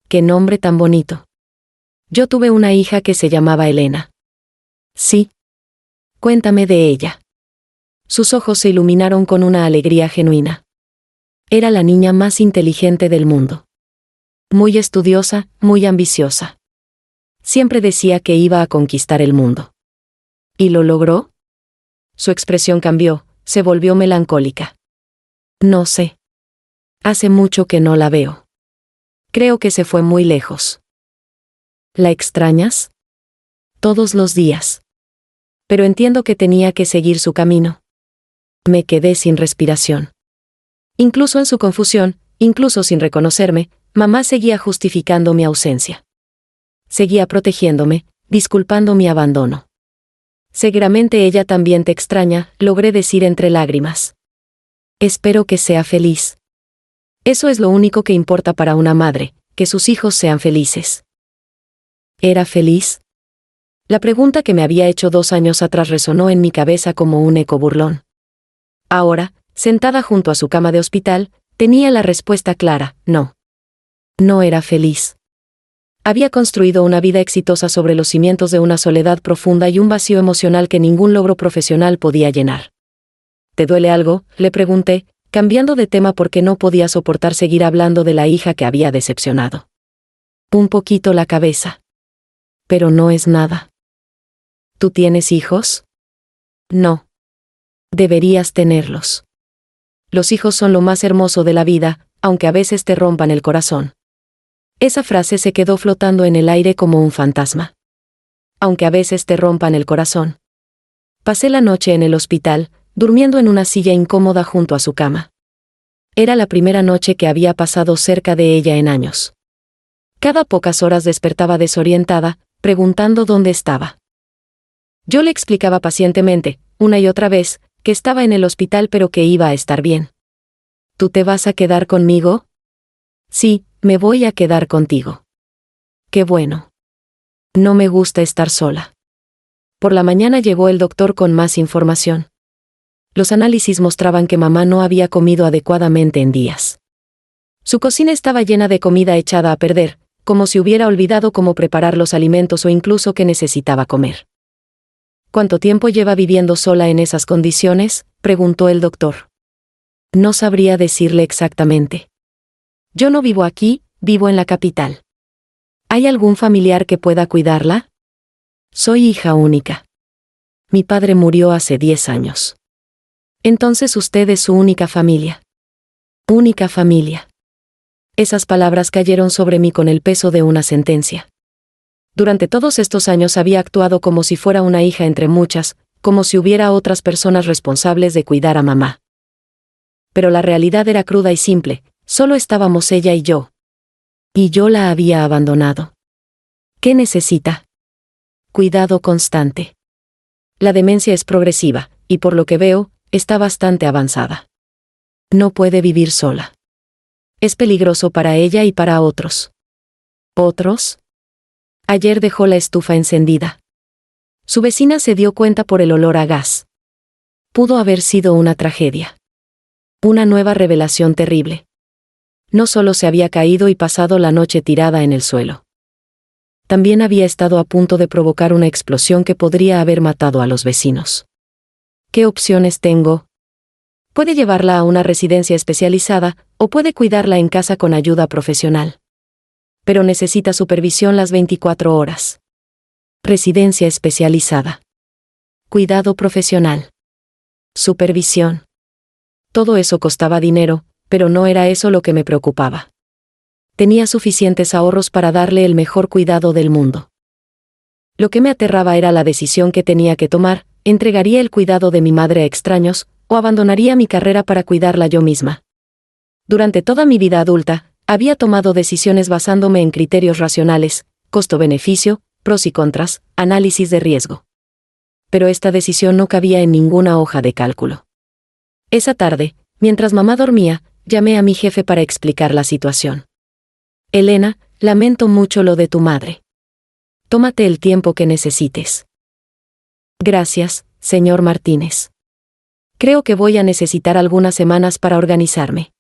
Qué nombre tan bonito». «Yo tuve una hija que se llamaba Elena». «Sí». «Cuéntame de ella». Sus ojos se iluminaron con una alegría genuina. Era la niña más inteligente del mundo. Muy estudiosa, muy ambiciosa. Siempre decía que iba a conquistar el mundo. ¿Y lo logró? Su expresión cambió, se volvió melancólica. No sé. Hace mucho que no la veo. Creo que se fue muy lejos. ¿La extrañas? Todos los días. Pero entiendo que tenía que seguir su camino. Me quedé sin respiración. Incluso en su confusión, incluso sin reconocerme, mamá seguía justificando mi ausencia. Seguía protegiéndome, disculpando mi abandono. «Seguramente ella también te extraña», logré decir entre lágrimas. «Espero que sea feliz». Eso es lo único que importa para una madre, que sus hijos sean felices. ¿Era feliz? La pregunta que me había hecho 2 años atrás resonó en mi cabeza como un eco burlón. Ahora, sentada junto a su cama de hospital, tenía la respuesta clara: no. No era feliz. Había construido una vida exitosa sobre los cimientos de una soledad profunda y un vacío emocional que ningún logro profesional podía llenar. ¿Te duele algo?, le pregunté, cambiando de tema porque no podía soportar seguir hablando de la hija que había decepcionado. Un poquito la cabeza. Pero no es nada. ¿Tú tienes hijos? No. Deberías tenerlos. Los hijos son lo más hermoso de la vida, aunque a veces te rompan el corazón. Esa frase se quedó flotando en el aire como un fantasma. Aunque a veces te rompan el corazón. Pasé la noche en el hospital, durmiendo en una silla incómoda junto a su cama. Era la primera noche que había pasado cerca de ella en años. Cada pocas horas despertaba desorientada, preguntando dónde estaba. Yo le explicaba pacientemente, una y otra vez, que estaba en el hospital pero que iba a estar bien. ¿Tú te vas a quedar conmigo? Sí, me voy a quedar contigo. Qué bueno. No me gusta estar sola. Por la mañana llegó el doctor con más información. Los análisis mostraban que mamá no había comido adecuadamente en días. Su cocina estaba llena de comida echada a perder, como si hubiera olvidado cómo preparar los alimentos o incluso que necesitaba comer. ¿Cuánto tiempo lleva viviendo sola en esas condiciones?, preguntó el doctor. No sabría decirle exactamente. Yo no vivo aquí, vivo en la capital. ¿Hay algún familiar que pueda cuidarla? Soy hija única. Mi padre murió hace 10 años. Entonces usted es su única familia. Única familia. Esas palabras cayeron sobre mí con el peso de una sentencia. Durante todos estos años había actuado como si fuera una hija entre muchas, como si hubiera otras personas responsables de cuidar a mamá. Pero la realidad era cruda y simple, solo estábamos ella y yo. Y yo la había abandonado. ¿Qué necesita? Cuidado constante. La demencia es progresiva, y por lo que veo, está bastante avanzada. No puede vivir sola. Es peligroso para ella y para otros. ¿Otros? Ayer dejó la estufa encendida. Su vecina se dio cuenta por el olor a gas. Pudo haber sido una tragedia. Una nueva revelación terrible. No solo se había caído y pasado la noche tirada en el suelo. también había estado a punto de provocar una explosión que podría haber matado a los vecinos. ¿Qué opciones tengo? Puede llevarla a una residencia especializada, o puede cuidarla en casa con ayuda profesional. Pero necesita supervisión las 24 horas. Residencia especializada. Cuidado profesional. Supervisión. Todo eso costaba dinero, pero no era eso lo que me preocupaba. Tenía suficientes ahorros para darle el mejor cuidado del mundo. Lo que me aterraba era la decisión que tenía que tomar: ¿entregaría el cuidado de mi madre a extraños, o abandonaría mi carrera para cuidarla yo misma? Durante toda mi vida adulta, había tomado decisiones basándome en criterios racionales: costo-beneficio, pros y contras, análisis de riesgo. Pero esta decisión no cabía en ninguna hoja de cálculo. Esa tarde, mientras mamá dormía, llamé a mi jefe para explicar la situación. Elena, lamento mucho lo de tu madre. Tómate el tiempo que necesites. Gracias, señor Martínez. Creo que voy a necesitar algunas semanas para organizarme.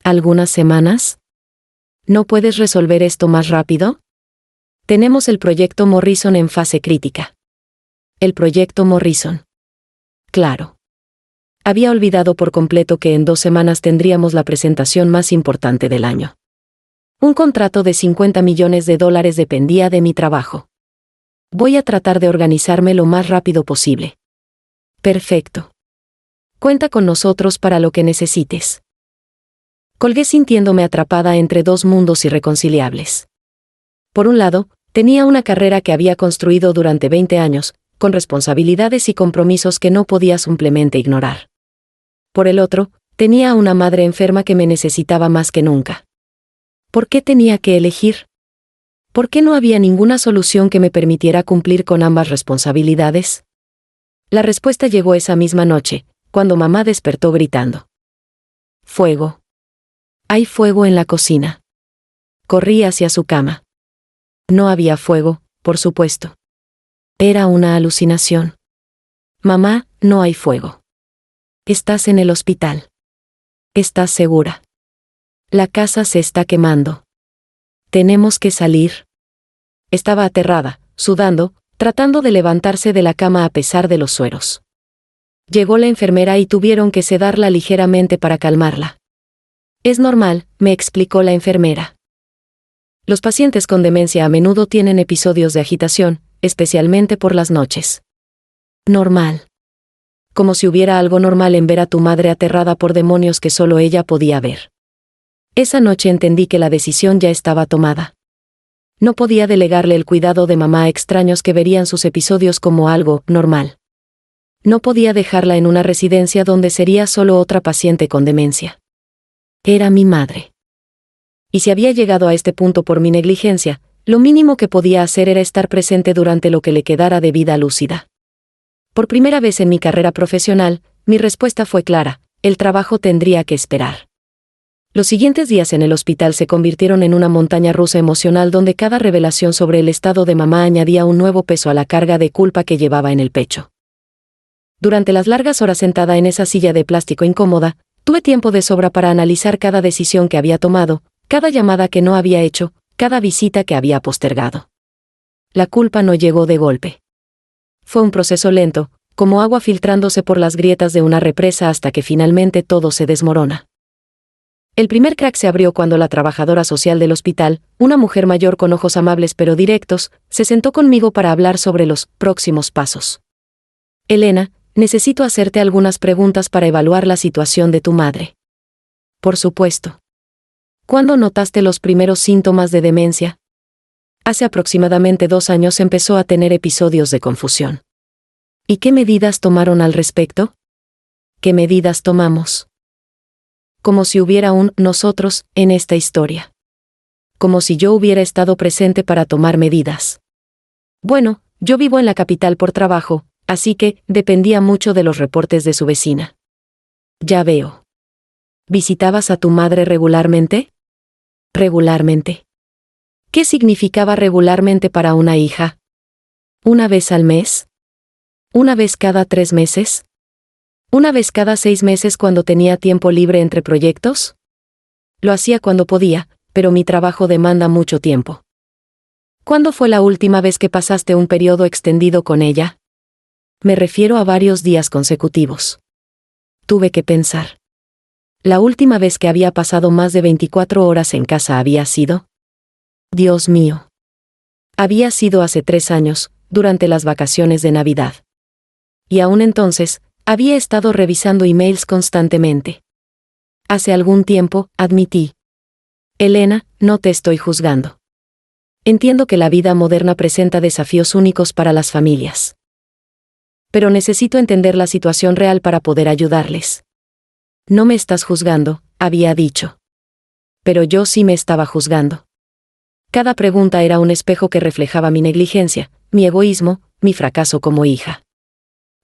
¿Algunas semanas? ¿No puedes resolver esto más rápido? Tenemos el proyecto Morrison en fase crítica. El proyecto Morrison. Claro. Había olvidado por completo que en 2 semanas tendríamos la presentación más importante del año. Un contrato de $50 millones dependía de mi trabajo. Voy a tratar de organizarme lo más rápido posible. Perfecto. Cuenta con nosotros para lo que necesites. Colgué sintiéndome atrapada entre 2 mundos irreconciliables. Por un lado, tenía una carrera que había construido durante 20 años, con responsabilidades y compromisos que no podía simplemente ignorar. Por el otro, tenía a una madre enferma que me necesitaba más que nunca. ¿Por qué tenía que elegir? ¿Por qué no había ninguna solución que me permitiera cumplir con ambas responsabilidades? La respuesta llegó esa misma noche, cuando mamá despertó gritando. Fuego. Hay fuego en la cocina. Corrí hacia su cama. No había fuego, por supuesto. Era una alucinación. Mamá, no hay fuego. Estás en el hospital. ¿Estás segura? La casa se está quemando. Tenemos que salir. Estaba aterrada, sudando, tratando de levantarse de la cama a pesar de los sueros. Llegó la enfermera y tuvieron que sedarla ligeramente para calmarla. Es normal, me explicó la enfermera. Los pacientes con demencia a menudo tienen episodios de agitación, especialmente por las noches. Normal. Como si hubiera algo normal en ver a tu madre aterrada por demonios que solo ella podía ver. Esa noche entendí que la decisión ya estaba tomada. No podía delegarle el cuidado de mamá a extraños que verían sus episodios como algo normal. No podía dejarla en una residencia donde sería solo otra paciente con demencia. Era mi madre. Y si había llegado a este punto por mi negligencia, lo mínimo que podía hacer era estar presente durante lo que le quedara de vida lúcida. Por primera vez en mi carrera profesional, mi respuesta fue clara: el trabajo tendría que esperar. Los siguientes días en el hospital se convirtieron en una montaña rusa emocional donde cada revelación sobre el estado de mamá añadía un nuevo peso a la carga de culpa que llevaba en el pecho. Durante las largas horas sentada en esa silla de plástico incómoda, tuve tiempo de sobra para analizar cada decisión que había tomado, cada llamada que no había hecho, cada visita que había postergado. La culpa no llegó de golpe. Fue un proceso lento, como agua filtrándose por las grietas de una represa hasta que finalmente todo se desmorona. El primer crack se abrió cuando la trabajadora social del hospital, una mujer mayor con ojos amables pero directos, se sentó conmigo para hablar sobre los próximos pasos. Elena, necesito hacerte algunas preguntas para evaluar la situación de tu madre. Por supuesto. ¿Cuándo notaste los primeros síntomas de demencia? Hace aproximadamente 2 años empezó a tener episodios de confusión. ¿Y qué medidas tomaron al respecto? ¿Qué medidas tomamos? Como si hubiera un nosotros en esta historia. Como si yo hubiera estado presente para tomar medidas. Bueno, yo vivo en la capital por trabajo, así que dependía mucho de los reportes de su vecina. Ya veo. ¿Visitabas a tu madre regularmente? Regularmente. ¿Qué significaba regularmente para una hija? ¿Una vez al mes? ¿Una vez cada 3 meses? ¿Una vez cada 6 meses cuando tenía tiempo libre entre proyectos? Lo hacía cuando podía, pero mi trabajo demanda mucho tiempo. ¿Cuándo fue la última vez que pasaste un periodo extendido con ella? Me refiero a varios días consecutivos. Tuve que pensar. ¿La última vez que había pasado más de 24 horas en casa había sido? Dios mío. Había sido hace 3 años, durante las vacaciones de Navidad. Y aún entonces, había estado revisando emails constantemente. Hace algún tiempo, admití. Elena, no te estoy juzgando. Entiendo que la vida moderna presenta desafíos únicos para las familias. Pero necesito entender la situación real para poder ayudarles. No me estás juzgando, había dicho. Pero yo sí me estaba juzgando. Cada pregunta era un espejo que reflejaba mi negligencia, mi egoísmo, mi fracaso como hija.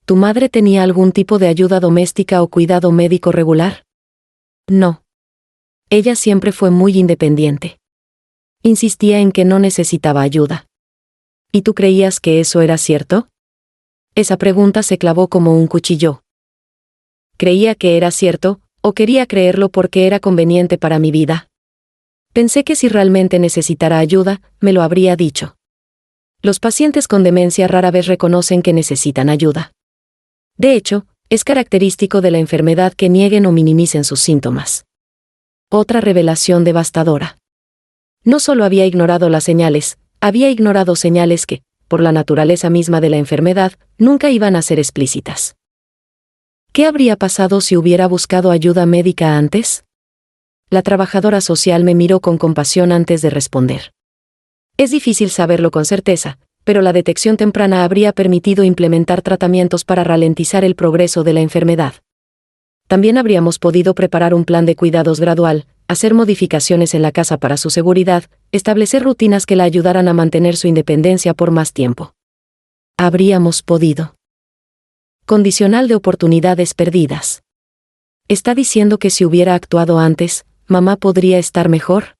¿Tu madre tenía algún tipo de ayuda doméstica o cuidado médico regular? No. Ella siempre fue muy independiente. Insistía en que no necesitaba ayuda. ¿Y tú creías que eso era cierto? Esa pregunta se clavó como un cuchillo. ¿Creía que era cierto, o quería creerlo porque era conveniente para mi vida? Pensé que si realmente necesitara ayuda, me lo habría dicho. Los pacientes con demencia rara vez reconocen que necesitan ayuda. De hecho, es característico de la enfermedad que nieguen o minimicen sus síntomas. Otra revelación devastadora. No solo había ignorado las señales, había ignorado señales que, por la naturaleza misma de la enfermedad, nunca iban a ser explícitas. ¿Qué habría pasado si hubiera buscado ayuda médica antes? La trabajadora social me miró con compasión antes de responder. Es difícil saberlo con certeza, pero la detección temprana habría permitido implementar tratamientos para ralentizar el progreso de la enfermedad. También habríamos podido preparar un plan de cuidados gradual, hacer modificaciones en la casa para su seguridad, establecer rutinas que la ayudaran a mantener su independencia por más tiempo. Habríamos podido. Condicional de oportunidades perdidas. ¿Está diciendo que si hubiera actuado antes, mamá podría estar mejor?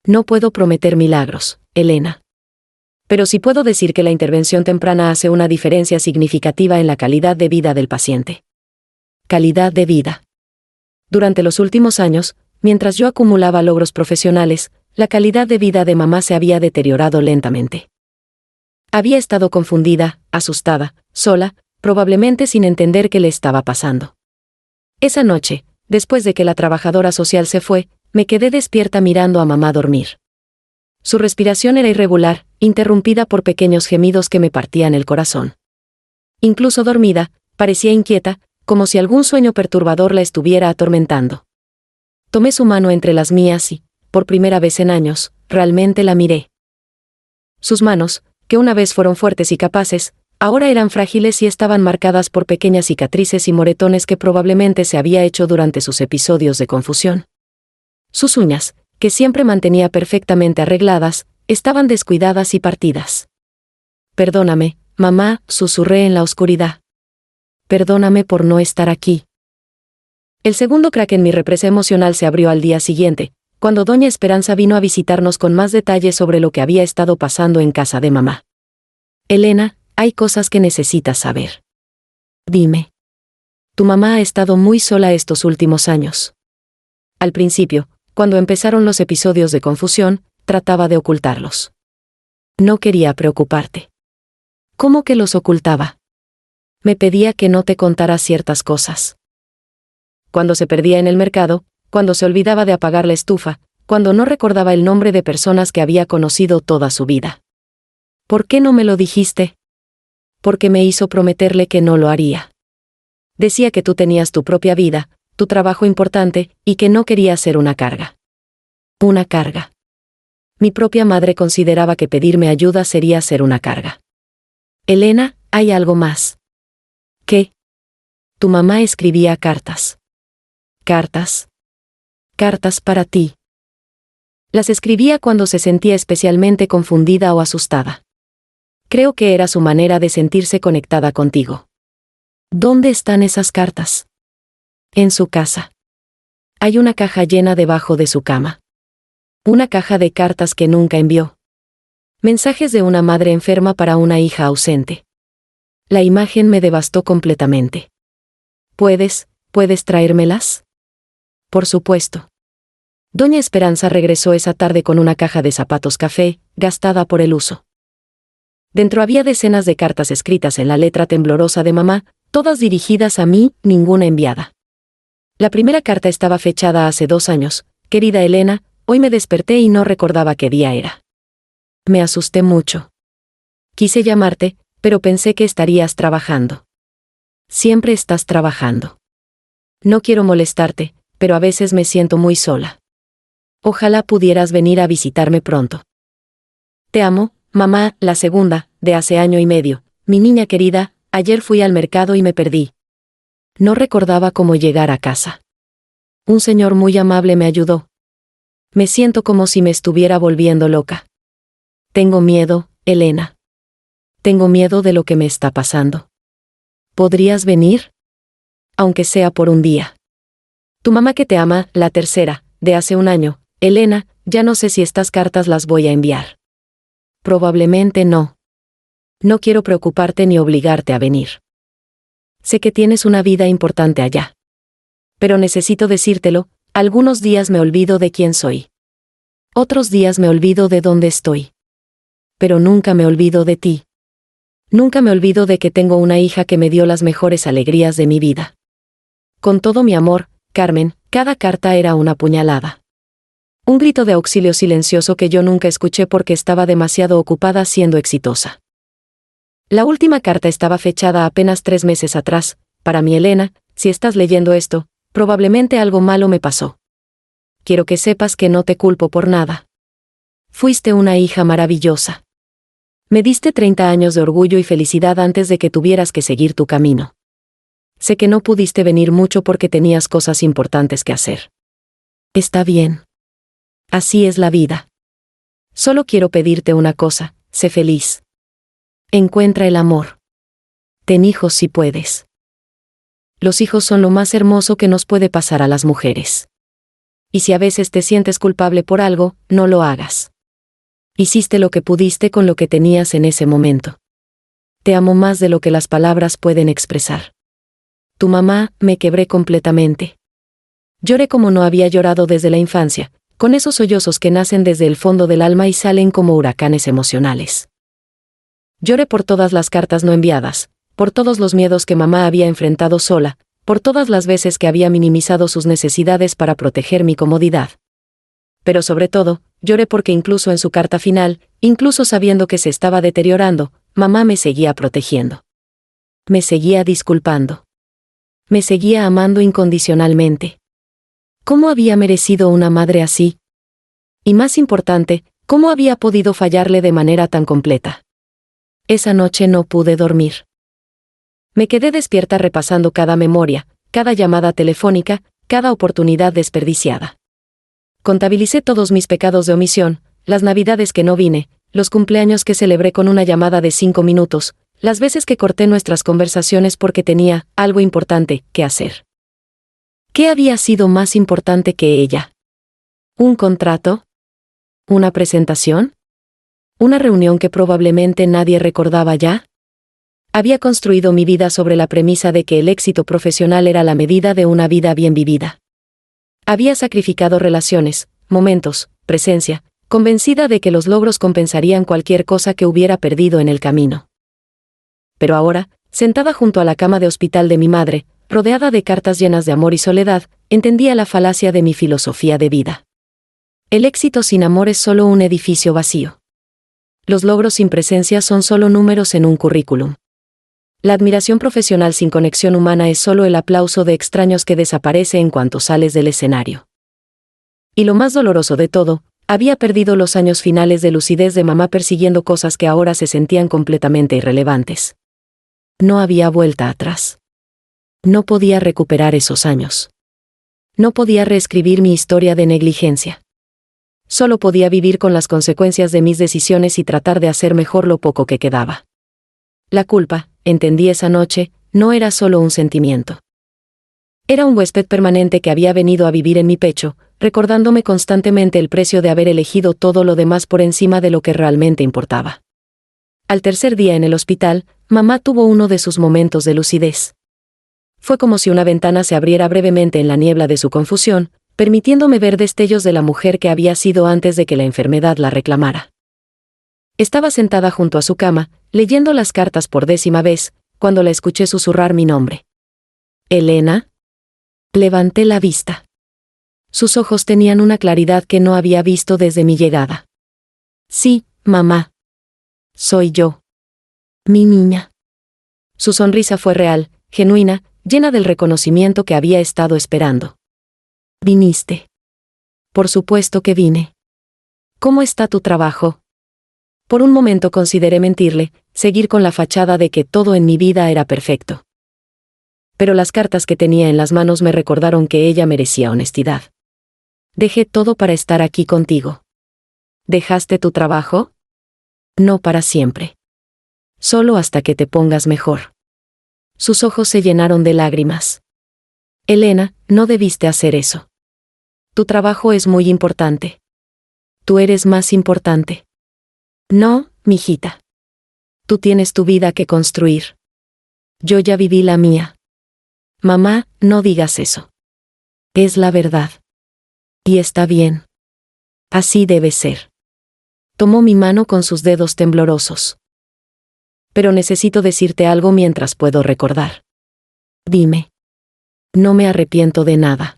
No puedo prometer milagros, Elena. Pero sí puedo decir que la intervención temprana hace una diferencia significativa en la calidad de vida del paciente. Calidad de vida. Durante los últimos años, mientras yo acumulaba logros profesionales, la calidad de vida de mamá se había deteriorado lentamente. Había estado confundida, asustada, sola, probablemente sin entender qué le estaba pasando. Esa noche, después de que la trabajadora social se fue, me quedé despierta mirando a mamá dormir. Su respiración era irregular, interrumpida por pequeños gemidos que me partían el corazón. Incluso dormida, parecía inquieta, como si algún sueño perturbador la estuviera atormentando. Tomé su mano entre las mías y, por primera vez en años, realmente la miré. Sus manos, que una vez fueron fuertes y capaces, ahora eran frágiles y estaban marcadas por pequeñas cicatrices y moretones que probablemente se había hecho durante sus episodios de confusión. Sus uñas, que siempre mantenía perfectamente arregladas, estaban descuidadas y partidas. Perdóname, mamá, susurré en la oscuridad. Perdóname por no estar aquí. El segundo crack en mi represa emocional se abrió al día siguiente, cuando doña Esperanza vino a visitarnos con más detalles sobre lo que había estado pasando en casa de mamá. Elena, hay cosas que necesitas saber. Dime. Tu mamá ha estado muy sola estos últimos años. Al principio, cuando empezaron los episodios de confusión, trataba de ocultarlos. No quería preocuparte. ¿Cómo que los ocultaba? Me pedía que no te contara ciertas cosas. Cuando se perdía en el mercado, cuando se olvidaba de apagar la estufa, cuando no recordaba el nombre de personas que había conocido toda su vida. ¿Por qué no me lo dijiste? Porque me hizo prometerle que no lo haría. Decía que tú tenías tu propia vida, tu trabajo importante, y que no quería ser una carga. Una carga. Mi propia madre consideraba que pedirme ayuda sería ser una carga. Elena, hay algo más. ¿Qué? Tu mamá escribía cartas. ¿Cartas? Cartas para ti. Las escribía cuando se sentía especialmente confundida o asustada. Creo que era su manera de sentirse conectada contigo. ¿Dónde están esas cartas? En su casa. Hay una caja llena debajo de su cama. Una caja de cartas que nunca envió. Mensajes de una madre enferma para una hija ausente. La imagen me devastó completamente. ¿Puedes traérmelas? Por supuesto. Doña Esperanza regresó esa tarde con una caja de zapatos café, gastada por el uso. Dentro había decenas de cartas escritas en la letra temblorosa de mamá, todas dirigidas a mí, ninguna enviada. La primera carta estaba fechada hace 2 años. Querida Elena, hoy me desperté y no recordaba qué día era. Me asusté mucho. Quise llamarte, pero pensé que estarías trabajando. Siempre estás trabajando. No quiero molestarte, pero a veces me siento muy sola. Ojalá pudieras venir a visitarme pronto. Te amo, mamá, la segunda, de hace 1 año y medio. Mi niña querida, ayer fui al mercado y me perdí. No recordaba cómo llegar a casa. Un señor muy amable me ayudó. Me siento como si me estuviera volviendo loca. Tengo miedo, Elena. Tengo miedo de lo que me está pasando. ¿Podrías venir? Aunque sea por un día. Tu mamá que te ama, la tercera, de hace 1 año. Elena, ya no sé si estas cartas las voy a enviar. Probablemente no. No quiero preocuparte ni obligarte a venir. Sé que tienes una vida importante allá. Pero necesito decírtelo, algunos días me olvido de quién soy. Otros días me olvido de dónde estoy. Pero nunca me olvido de ti. Nunca me olvido de que tengo una hija que me dio las mejores alegrías de mi vida. Con todo mi amor, Carmen, cada carta era una puñalada. Un grito de auxilio silencioso que yo nunca escuché porque estaba demasiado ocupada siendo exitosa. La última carta estaba fechada apenas 3 meses atrás. Para mí, Elena, si estás leyendo esto, probablemente algo malo me pasó. Quiero que sepas que no te culpo por nada. Fuiste una hija maravillosa. Me diste 30 años de orgullo y felicidad antes de que tuvieras que seguir tu camino. Sé que no pudiste venir mucho porque tenías cosas importantes que hacer. Está bien. Así es la vida. Solo quiero pedirte una cosa, sé feliz. Encuentra el amor. Ten hijos si puedes. Los hijos son lo más hermoso que nos puede pasar a las mujeres. Y si a veces te sientes culpable por algo, no lo hagas. Hiciste lo que pudiste con lo que tenías en ese momento. Te amo más de lo que las palabras pueden expresar. Tu mamá, me quebré completamente. Lloré como no había llorado desde la infancia, con esos sollozos que nacen desde el fondo del alma y salen como huracanes emocionales. Lloré por todas las cartas no enviadas, por todos los miedos que mamá había enfrentado sola, por todas las veces que había minimizado sus necesidades para proteger mi comodidad. Pero sobre todo, lloré porque incluso en su carta final, incluso sabiendo que se estaba deteriorando, mamá me seguía protegiendo. Me seguía disculpando. Me seguía amando incondicionalmente. ¿Cómo había merecido una madre así? Y más importante, ¿cómo había podido fallarle de manera tan completa? Esa noche no pude dormir. Me quedé despierta repasando cada memoria, cada llamada telefónica, cada oportunidad desperdiciada. Contabilicé todos mis pecados de omisión, las navidades que no vine, los cumpleaños que celebré con una llamada de 5 minutos, las veces que corté nuestras conversaciones porque tenía algo importante que hacer. ¿Qué había sido más importante que ella? ¿Un contrato? ¿Una presentación? ¿Una reunión que probablemente nadie recordaba ya? Había construido mi vida sobre la premisa de que el éxito profesional era la medida de una vida bien vivida. Había sacrificado relaciones, momentos, presencia, convencida de que los logros compensarían cualquier cosa que hubiera perdido en el camino. Pero ahora, sentada junto a la cama de hospital de mi madre, rodeada de cartas llenas de amor y soledad, entendía la falacia de mi filosofía de vida. El éxito sin amor es solo un edificio vacío. Los logros sin presencia son solo números en un currículum. La admiración profesional sin conexión humana es solo el aplauso de extraños que desaparece en cuanto sales del escenario. Y lo más doloroso de todo, había perdido los años finales de lucidez de mamá persiguiendo cosas que ahora se sentían completamente irrelevantes. No había vuelta atrás. No podía recuperar esos años. No podía reescribir mi historia de negligencia. Solo podía vivir con las consecuencias de mis decisiones y tratar de hacer mejor lo poco que quedaba. La culpa, entendí esa noche, no era solo un sentimiento. Era un huésped permanente que había venido a vivir en mi pecho, recordándome constantemente el precio de haber elegido todo lo demás por encima de lo que realmente importaba. Al tercer día en el hospital, mamá tuvo uno de sus momentos de lucidez. Fue como si una ventana se abriera brevemente en la niebla de su confusión, permitiéndome ver destellos de la mujer que había sido antes de que la enfermedad la reclamara. Estaba sentada junto a su cama, leyendo las cartas por 10ª vez, cuando la escuché susurrar mi nombre. ¿Elena? Levanté la vista. Sus ojos tenían una claridad que no había visto desde mi llegada. Sí, mamá. Soy yo. Mi niña. Su sonrisa fue real, genuina, llena del reconocimiento que había estado esperando. ¿Viniste? Por supuesto que vine. ¿Cómo está tu trabajo? Por un momento consideré mentirle, seguir con la fachada de que todo en mi vida era perfecto. Pero las cartas que tenía en las manos me recordaron que ella merecía honestidad. Dejé todo para estar aquí contigo. ¿Dejaste tu trabajo? No para siempre. Solo hasta que te pongas mejor. Sus ojos se llenaron de lágrimas. Elena, no debiste hacer eso. Tu trabajo es muy importante. Tú eres más importante. No, mijita. Tú tienes tu vida que construir. Yo ya viví la mía. Mamá, no digas eso. Es la verdad. Y está bien. Así debe ser. Tomó mi mano con sus dedos temblorosos. Pero necesito decirte algo mientras puedo recordar. Dime. No me arrepiento de nada.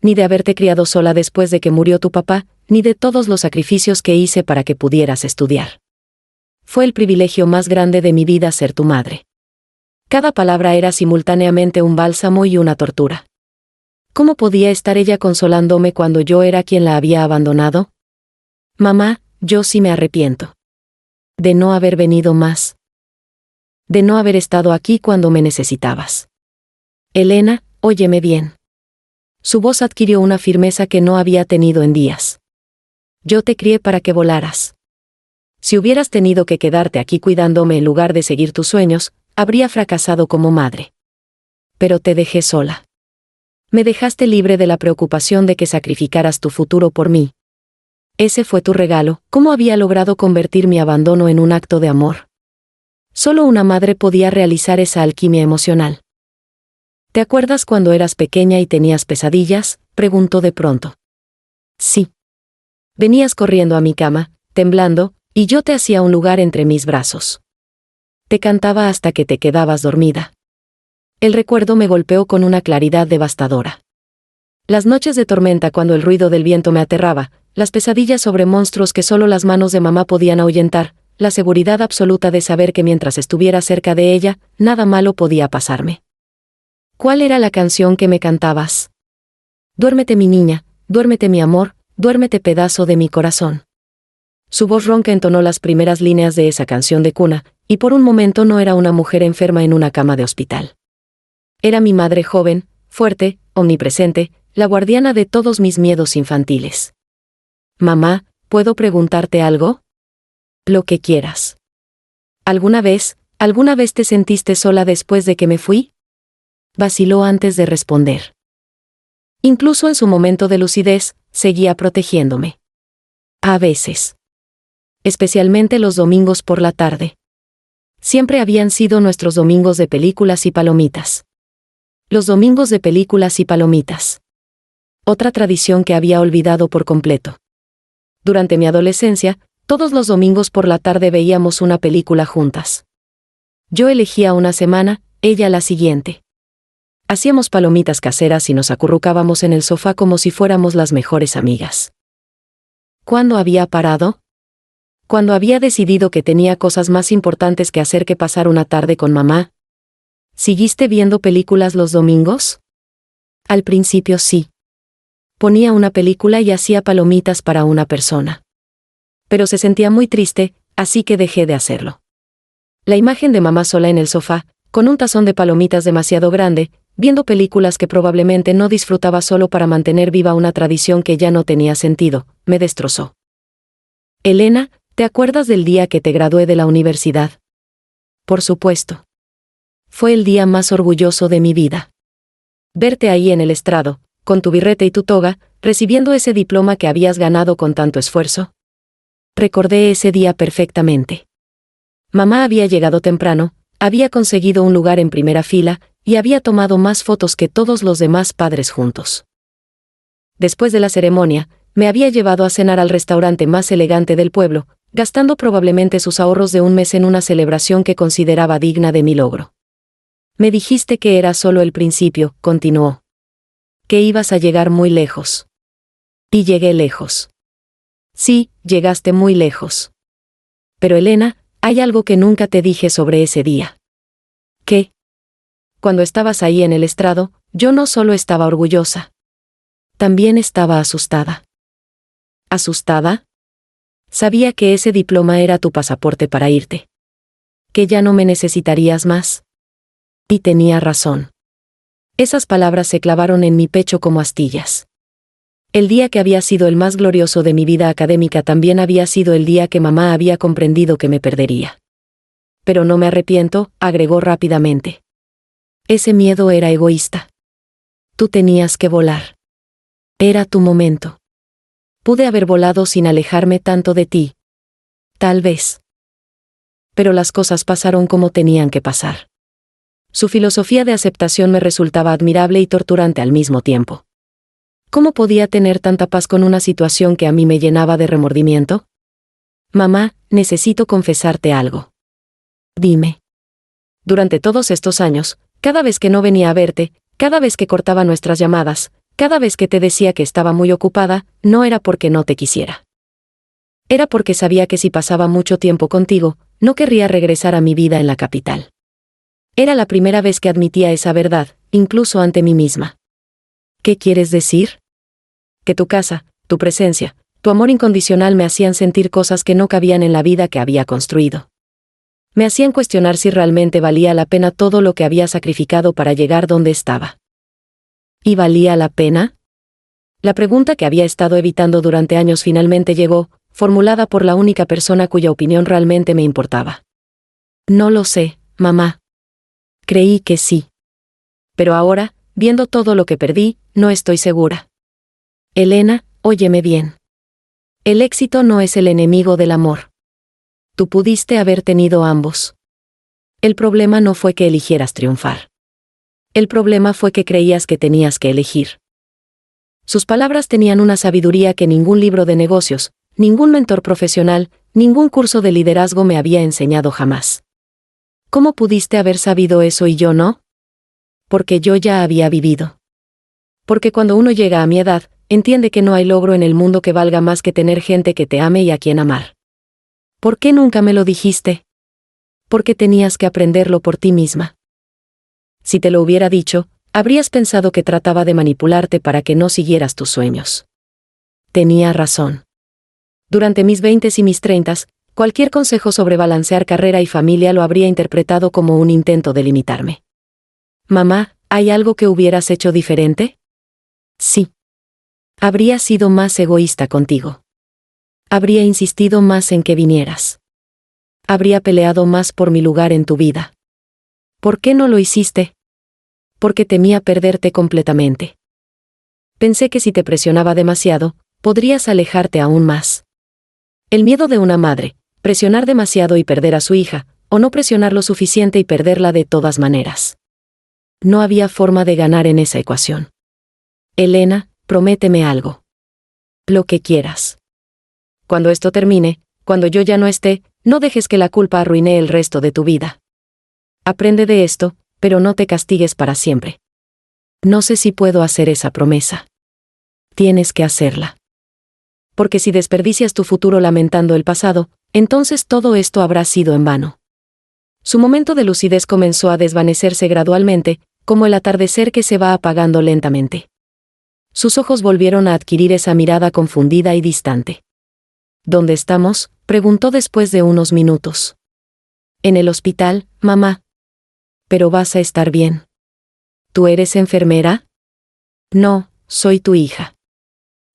Ni de haberte criado sola después de que murió tu papá, ni de todos los sacrificios que hice para que pudieras estudiar. Fue el privilegio más grande de mi vida ser tu madre. Cada palabra era simultáneamente un bálsamo y una tortura. ¿Cómo podía estar ella consolándome cuando yo era quien la había abandonado? Mamá, yo sí me arrepiento. De no haber venido más. De no haber estado aquí cuando me necesitabas. Elena, óyeme bien. Su voz adquirió una firmeza que no había tenido en días. Yo te crié para que volaras. Si hubieras tenido que quedarte aquí cuidándome en lugar de seguir tus sueños, habría fracasado como madre. Pero te dejé sola. Me dejaste libre de la preocupación de que sacrificaras tu futuro por mí. Ese fue tu regalo. ¿Cómo había logrado convertir mi abandono en un acto de amor? Solo una madre podía realizar esa alquimia emocional. ¿Te acuerdas cuando eras pequeña y tenías pesadillas?, preguntó de pronto. Sí. Venías corriendo a mi cama, temblando, y yo te hacía un lugar entre mis brazos. Te cantaba hasta que te quedabas dormida. El recuerdo me golpeó con una claridad devastadora. Las noches de tormenta cuando el ruido del viento me aterraba, las pesadillas sobre monstruos que solo las manos de mamá podían ahuyentar, la seguridad absoluta de saber que mientras estuviera cerca de ella, nada malo podía pasarme. ¿Cuál era la canción que me cantabas? Duérmete mi niña, duérmete mi amor, duérmete pedazo de mi corazón. Su voz ronca entonó las primeras líneas de esa canción de cuna, y por un momento no era una mujer enferma en una cama de hospital. Era mi madre joven, fuerte, omnipresente, la guardiana de todos mis miedos infantiles. Mamá, ¿puedo preguntarte algo? Lo que quieras. ¿Alguna vez te sentiste sola después de que me fui? Vaciló antes de responder. Incluso en su momento de lucidez, seguía protegiéndome. A veces. Especialmente los domingos por la tarde. Siempre habían sido nuestros domingos de películas y palomitas. Los domingos de películas y palomitas. Otra tradición que había olvidado por completo. Durante mi adolescencia, todos los domingos por la tarde veíamos una película juntas. Yo elegía una semana, ella la siguiente. Hacíamos palomitas caseras y nos acurrucábamos en el sofá como si fuéramos las mejores amigas. ¿Cuándo había parado? Cuando había decidido que tenía cosas más importantes que hacer que pasar una tarde con mamá. ¿Siguiste viendo películas los domingos? Al principio sí. Ponía una película y hacía palomitas para una persona. Pero se sentía muy triste, así que dejé de hacerlo. La imagen de mamá sola en el sofá, con un tazón de palomitas demasiado grande, viendo películas que probablemente no disfrutaba solo para mantener viva una tradición que ya no tenía sentido, me destrozó. Elena, ¿te acuerdas del día que te gradué de la universidad? Por supuesto. Fue el día más orgulloso de mi vida. Verte ahí en el estrado, con tu birrete y tu toga, recibiendo ese diploma que habías ganado con tanto esfuerzo. Recordé ese día perfectamente. Mamá había llegado temprano, había conseguido un lugar en primera fila, y había tomado más fotos que todos los demás padres juntos. después de la ceremonia, me había llevado a cenar al restaurante más elegante del pueblo, gastando probablemente sus ahorros de un mes en una celebración que consideraba digna de mi logro. Me dijiste que era solo el principio, continuó. Que ibas a llegar muy lejos. Y llegué lejos. Sí, llegaste muy lejos. Pero Elena, hay algo que nunca te dije sobre ese día. ¿Qué? Cuando estabas ahí en el estrado, yo no solo estaba orgullosa. También estaba asustada. ¿Asustada? Sabía que ese diploma era tu pasaporte para irte. Que ya no me necesitarías más. Y tenía razón. Esas palabras se clavaron en mi pecho como astillas. El día que había sido el más glorioso de mi vida académica también había sido el día que mamá había comprendido que me perdería. Pero no me arrepiento, agregó rápidamente. Ese miedo era egoísta. Tú tenías que volar. Era tu momento. Pude haber volado sin alejarme tanto de ti. Tal vez. Pero las cosas pasaron como tenían que pasar. Su filosofía de aceptación me resultaba admirable y torturante al mismo tiempo. ¿Cómo podía tener tanta paz con una situación que a mí me llenaba de remordimiento? Mamá, necesito confesarte algo. Dime. Durante todos estos años, cada vez que no venía a verte, cada vez que cortaba nuestras llamadas, cada vez que te decía que estaba muy ocupada, no era porque no te quisiera. Era porque sabía que si pasaba mucho tiempo contigo, no querría regresar a mi vida en la capital. Era la primera vez que admitía esa verdad, incluso ante mí misma. ¿Qué quieres decir? Que tu casa, tu presencia, tu amor incondicional me hacían sentir cosas que no cabían en la vida que había construido. Me hacían cuestionar si realmente valía la pena todo lo que había sacrificado para llegar donde estaba. ¿Y valía la pena? La pregunta que había estado evitando durante años finalmente llegó, formulada por la única persona cuya opinión realmente me importaba. No lo sé, mamá. Creí que sí. Pero ahora, viendo todo lo que perdí, no estoy segura. Elena, óyeme bien. El éxito no es el enemigo del amor. Tú pudiste haber tenido ambos. El problema no fue que eligieras triunfar. El problema fue que creías que tenías que elegir. Sus palabras tenían una sabiduría que ningún libro de negocios, ningún mentor profesional, ningún curso de liderazgo me había enseñado jamás. ¿Cómo pudiste haber sabido eso y yo no? Porque yo ya había vivido. Porque cuando uno llega a mi edad, entiende que no hay logro en el mundo que valga más que tener gente que te ame y a quien amar. ¿Por qué nunca me lo dijiste? Porque tenías que aprenderlo por ti misma. Si te lo hubiera dicho, habrías pensado que trataba de manipularte para que no siguieras tus sueños. Tenía razón. Durante mis 20s y mis 30s, cualquier consejo sobre balancear carrera y familia lo habría interpretado como un intento de limitarme. Mamá, ¿hay algo que hubieras hecho diferente? Sí. Habría sido más egoísta contigo. Habría insistido más en que vinieras. Habría peleado más por mi lugar en tu vida. ¿Por qué no lo hiciste? Porque temía perderte completamente. Pensé que si te presionaba demasiado, podrías alejarte aún más. El miedo de una madre, presionar demasiado y perder a su hija, o no presionar lo suficiente y perderla de todas maneras. No había forma de ganar en esa ecuación. Elena, prométeme algo. Lo que quieras. Cuando esto termine, cuando yo ya no esté, no dejes que la culpa arruine el resto de tu vida. Aprende de esto, pero no te castigues para siempre. No sé si puedo hacer esa promesa. Tienes que hacerla. Porque si desperdicias tu futuro lamentando el pasado, entonces todo esto habrá sido en vano. Su momento de lucidez comenzó a desvanecerse gradualmente, como el atardecer que se va apagando lentamente. Sus ojos volvieron a adquirir esa mirada confundida y distante. ¿Dónde estamos?, preguntó después de unos minutos. En el hospital, mamá. Pero vas a estar bien. ¿Tú eres enfermera? No, soy tu hija.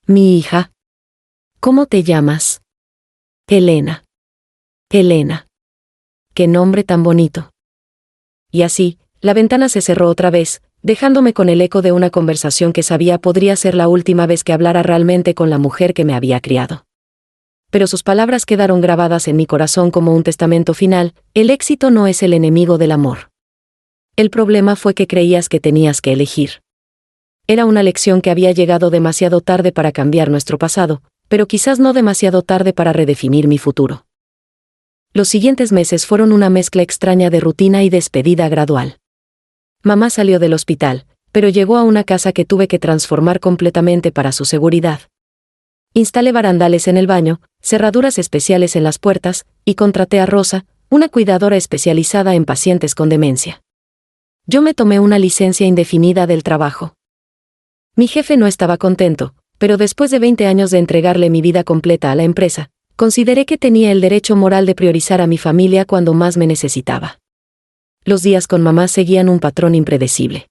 ¿Mi hija? ¿Cómo te llamas? Elena. Elena. Qué nombre tan bonito. Y así, la ventana se cerró otra vez, dejándome con el eco de una conversación que sabía podría ser la última vez que hablara realmente con la mujer que me había criado. Pero sus palabras quedaron grabadas en mi corazón como un testamento final: el éxito no es el enemigo del amor. El problema fue que creías que tenías que elegir. Era una lección que había llegado demasiado tarde para cambiar nuestro pasado, pero quizás no demasiado tarde para redefinir mi futuro. Los siguientes meses fueron una mezcla extraña de rutina y despedida gradual. Mamá salió del hospital, pero llegó a una casa que tuve que transformar completamente para su seguridad. Instalé barandales en el baño, cerraduras especiales en las puertas, y contraté a Rosa, una cuidadora especializada en pacientes con demencia. Yo me tomé una licencia indefinida del trabajo. Mi jefe no estaba contento, pero después de 20 años de entregarle mi vida completa a la empresa, consideré que tenía el derecho moral de priorizar a mi familia cuando más me necesitaba. Los días con mamá seguían un patrón impredecible.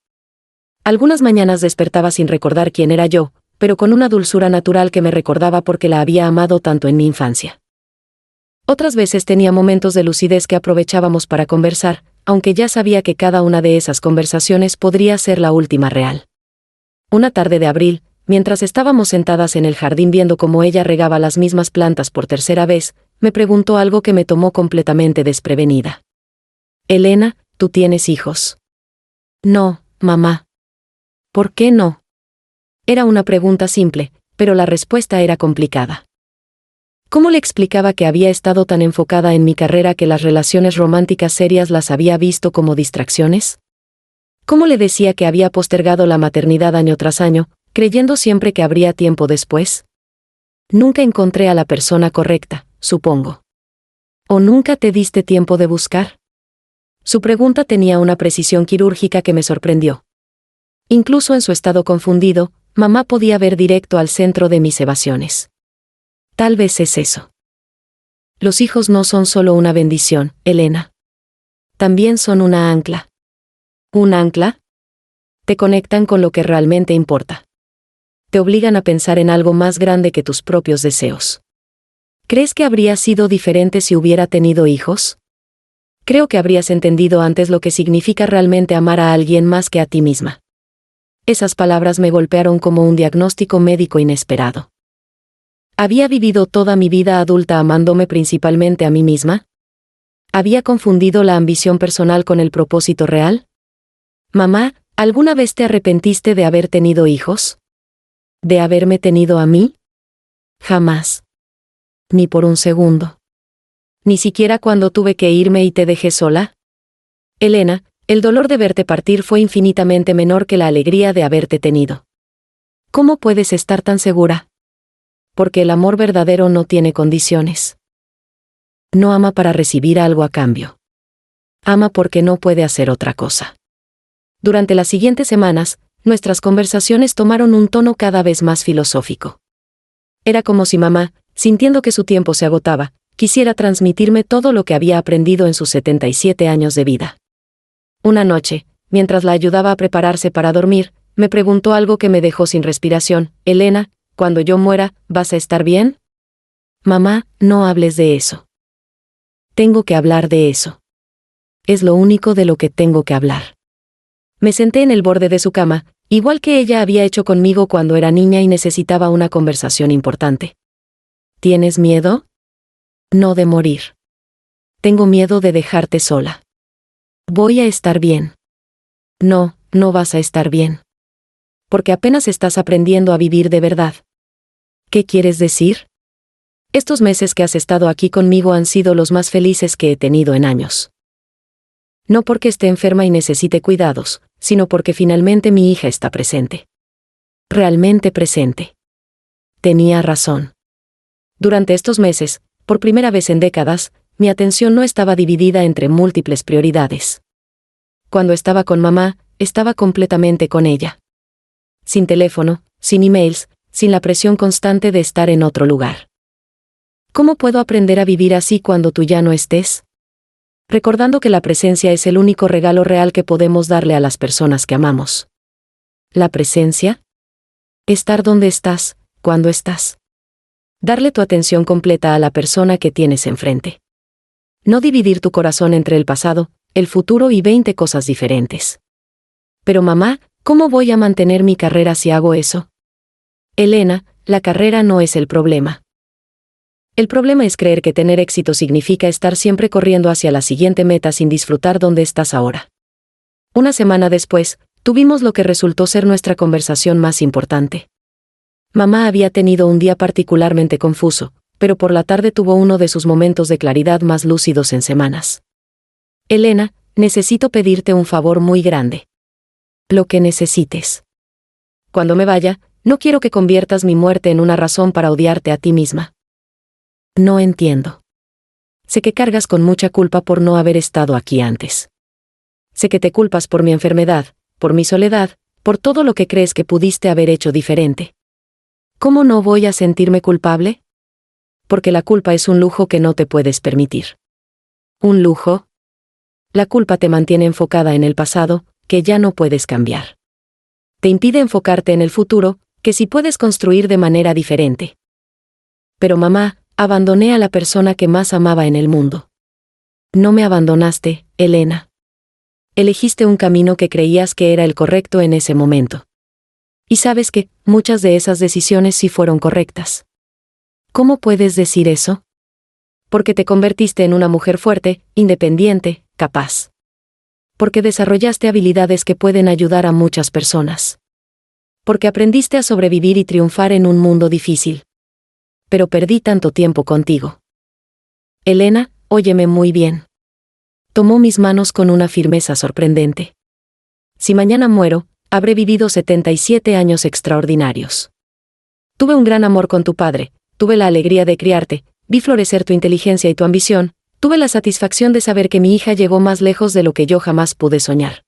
Algunas mañanas despertaba sin recordar quién era yo, pero con una dulzura natural que me recordaba porque la había amado tanto en mi infancia. Otras veces tenía momentos de lucidez que aprovechábamos para conversar, aunque ya sabía que cada una de esas conversaciones podría ser la última real. Una tarde de abril, mientras estábamos sentadas en el jardín viendo cómo ella regaba las mismas plantas por tercera vez, me preguntó algo que me tomó completamente desprevenida. «Elena, ¿tú tienes hijos?» «No, mamá». «¿Por qué no?» Era una pregunta simple, pero la respuesta era complicada. ¿Cómo le explicaba que había estado tan enfocada en mi carrera que las relaciones románticas serias las había visto como distracciones? ¿Cómo le decía que había postergado la maternidad año tras año, creyendo siempre que habría tiempo después? Nunca encontré a la persona correcta, supongo. ¿O nunca te diste tiempo de buscar? Su pregunta tenía una precisión quirúrgica que me sorprendió. Incluso en su estado confundido, mamá podía ver directo al centro de mis evasiones. Tal vez es eso. Los hijos no son solo una bendición, Elena. También son una ancla. ¿Un ancla? Te conectan con lo que realmente importa. Te obligan a pensar en algo más grande que tus propios deseos. ¿Crees que habría sido diferente si hubiera tenido hijos? Creo que habrías entendido antes lo que significa realmente amar a alguien más que a ti misma. Esas palabras me golpearon como un diagnóstico médico inesperado. ¿Había vivido toda mi vida adulta amándome principalmente a mí misma? ¿Había confundido la ambición personal con el propósito real? Mamá, ¿alguna vez te arrepentiste de haber tenido hijos? ¿De haberme tenido a mí? Jamás. Ni por un segundo. Ni siquiera cuando tuve que irme y te dejé sola. Elena, el dolor de verte partir fue infinitamente menor que la alegría de haberte tenido. ¿Cómo puedes estar tan segura? Porque el amor verdadero no tiene condiciones. No ama para recibir algo a cambio. Ama porque no puede hacer otra cosa. Durante las siguientes semanas, nuestras conversaciones tomaron un tono cada vez más filosófico. Era como si mamá, sintiendo que su tiempo se agotaba, quisiera transmitirme todo lo que había aprendido en sus 77 años de vida. Una noche, mientras la ayudaba a prepararse para dormir, me preguntó algo que me dejó sin respiración. «Elena, cuando yo muera, ¿vas a estar bien?» «Mamá, no hables de eso. Tengo que hablar de eso. Es lo único de lo que tengo que hablar». Me senté en el borde de su cama, igual que ella había hecho conmigo cuando era niña y necesitaba una conversación importante. ¿Tienes miedo? No de morir. Tengo miedo de dejarte sola. Voy a estar bien. No, no vas a estar bien. Porque apenas estás aprendiendo a vivir de verdad. ¿Qué quieres decir? Estos meses que has estado aquí conmigo han sido los más felices que he tenido en años. No porque esté enferma y necesite cuidados, sino porque finalmente mi hija está presente. Realmente presente. Tenía razón. Durante estos meses, por primera vez en décadas, mi atención no estaba dividida entre múltiples prioridades. Cuando estaba con mamá, estaba completamente con ella. Sin teléfono, sin emails, sin la presión constante de estar en otro lugar. ¿Cómo puedo aprender a vivir así cuando tú ya no estés? Recordando que la presencia es el único regalo real que podemos darle a las personas que amamos. ¿La presencia? Estar donde estás, cuando estás. Darle tu atención completa a la persona que tienes enfrente. No dividir tu corazón entre el pasado, el futuro y 20 cosas diferentes. Pero mamá, ¿cómo voy a mantener mi carrera si hago eso? Elena, la carrera no es el problema. El problema es creer que tener éxito significa estar siempre corriendo hacia la siguiente meta sin disfrutar donde estás ahora. Una semana después, tuvimos lo que resultó ser nuestra conversación más importante. Mamá había tenido un día particularmente confuso, pero por la tarde tuvo uno de sus momentos de claridad más lúcidos en semanas. Elena, necesito pedirte un favor muy grande. Lo que necesites. Cuando me vaya, no quiero que conviertas mi muerte en una razón para odiarte a ti misma. No entiendo. Sé que cargas con mucha culpa por no haber estado aquí antes. Sé que te culpas por mi enfermedad, por mi soledad, por todo lo que crees que pudiste haber hecho diferente. ¿Cómo no voy a sentirme culpable? Porque la culpa es un lujo que no te puedes permitir. ¿Un lujo? La culpa te mantiene enfocada en el pasado, que ya no puedes cambiar. Te impide enfocarte en el futuro, que sí puedes construir de manera diferente. Pero mamá, abandoné a la persona que más amaba en el mundo. No me abandonaste, Elena. Elegiste un camino que creías que era el correcto en ese momento. Y sabes que, muchas de esas decisiones sí fueron correctas. ¿Cómo puedes decir eso? Porque te convertiste en una mujer fuerte, independiente, capaz. Porque desarrollaste habilidades que pueden ayudar a muchas personas. Porque aprendiste a sobrevivir y triunfar en un mundo difícil. Pero perdí tanto tiempo contigo. Elena, óyeme muy bien. Tomó mis manos con una firmeza sorprendente. Si mañana muero, habré vivido 77 años extraordinarios. Tuve un gran amor con tu padre, tuve la alegría de criarte, vi florecer tu inteligencia y tu ambición, tuve la satisfacción de saber que mi hija llegó más lejos de lo que yo jamás pude soñar.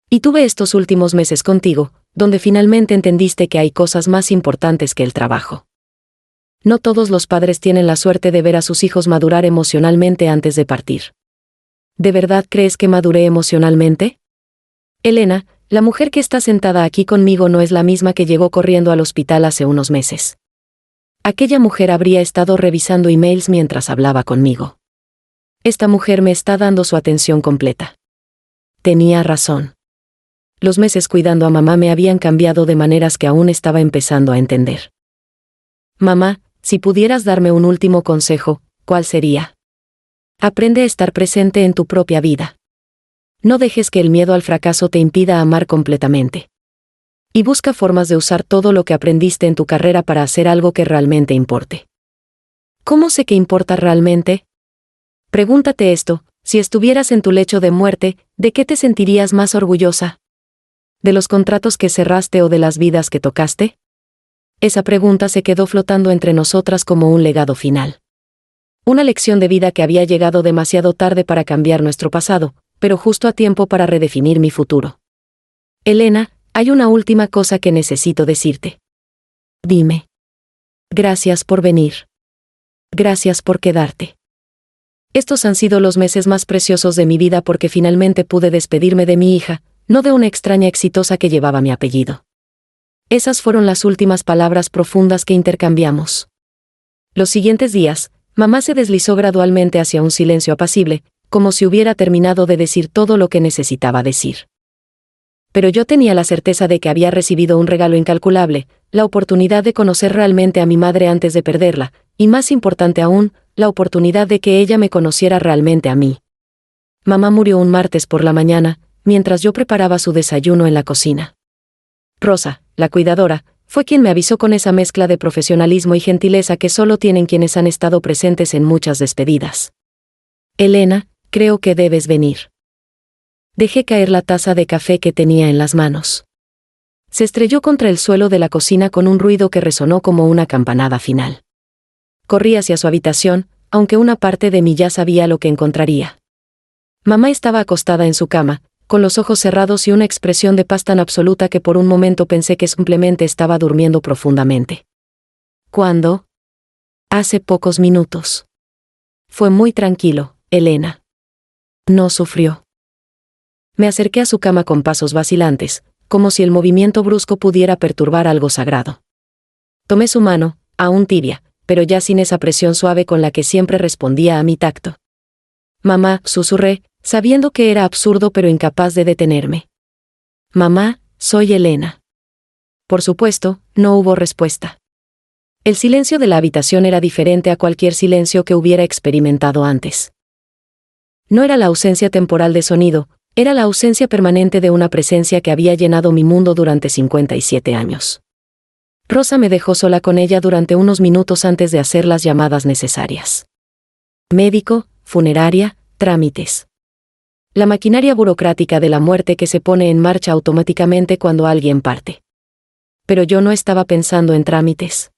Y tuve estos últimos meses contigo, donde finalmente entendiste que hay cosas más importantes que el trabajo. No todos los padres tienen la suerte de ver a sus hijos madurar emocionalmente antes de partir. ¿De verdad crees que maduré emocionalmente? Elena, la mujer que está sentada aquí conmigo no es la misma que llegó corriendo al hospital hace unos meses. Aquella mujer habría estado revisando emails mientras hablaba conmigo. Esta mujer me está dando su atención completa. Tenía razón. Los meses cuidando a mamá me habían cambiado de maneras que aún estaba empezando a entender. Mamá, si pudieras darme un último consejo, ¿cuál sería? Aprende a estar presente en tu propia vida. No dejes que el miedo al fracaso te impida amar completamente. Y busca formas de usar todo lo que aprendiste en tu carrera para hacer algo que realmente importe. ¿Cómo sé que importa realmente? Pregúntate esto, si estuvieras en tu lecho de muerte, ¿de qué te sentirías más orgullosa? ¿De los contratos que cerraste o de las vidas que tocaste? Esa pregunta se quedó flotando entre nosotras como un legado final. Una lección de vida que había llegado demasiado tarde para cambiar nuestro pasado, pero justo a tiempo para redefinir mi futuro. Elena, hay una última cosa que necesito decirte. Dime. Gracias por venir. Gracias por quedarte. Estos han sido los meses más preciosos de mi vida porque finalmente pude despedirme de mi hija, no de una extraña exitosa que llevaba mi apellido. Esas fueron las últimas palabras profundas que intercambiamos. Los siguientes días, mamá se deslizó gradualmente hacia un silencio apacible, como si hubiera terminado de decir todo lo que necesitaba decir. Pero yo tenía la certeza de que había recibido un regalo incalculable, la oportunidad de conocer realmente a mi madre antes de perderla, y más importante aún, la oportunidad de que ella me conociera realmente a mí. Mamá murió un martes por la mañana, mientras yo preparaba su desayuno en la cocina. Rosa, la cuidadora, fue quien me avisó con esa mezcla de profesionalismo y gentileza que solo tienen quienes han estado presentes en muchas despedidas. Elena, creo que debes venir. Dejé caer la taza de café que tenía en las manos. Se estrelló contra el suelo de la cocina con un ruido que resonó como una campanada final. Corrí hacia su habitación, aunque una parte de mí ya sabía lo que encontraría. Mamá estaba acostada en su cama, con los ojos cerrados y una expresión de paz tan absoluta que por un momento pensé que simplemente estaba durmiendo profundamente. ¿Cuándo? Hace pocos minutos. Fue muy tranquilo, Elena. No sufrió. Me acerqué a su cama con pasos vacilantes, como si el movimiento brusco pudiera perturbar algo sagrado. Tomé su mano, aún tibia, pero ya sin esa presión suave con la que siempre respondía a mi tacto. Mamá, susurré, sabiendo que era absurdo pero incapaz de detenerme. Mamá, soy Elena. Por supuesto, no hubo respuesta. El silencio de la habitación era diferente a cualquier silencio que hubiera experimentado antes. No era la ausencia temporal de sonido, Era la ausencia permanente de una presencia que había llenado mi mundo durante 57 años. Rosa me dejó sola con ella durante unos minutos antes de hacer las llamadas necesarias. Médico, funeraria, trámites. La maquinaria burocrática de la muerte que se pone en marcha automáticamente cuando alguien parte. Pero yo no estaba pensando en trámites.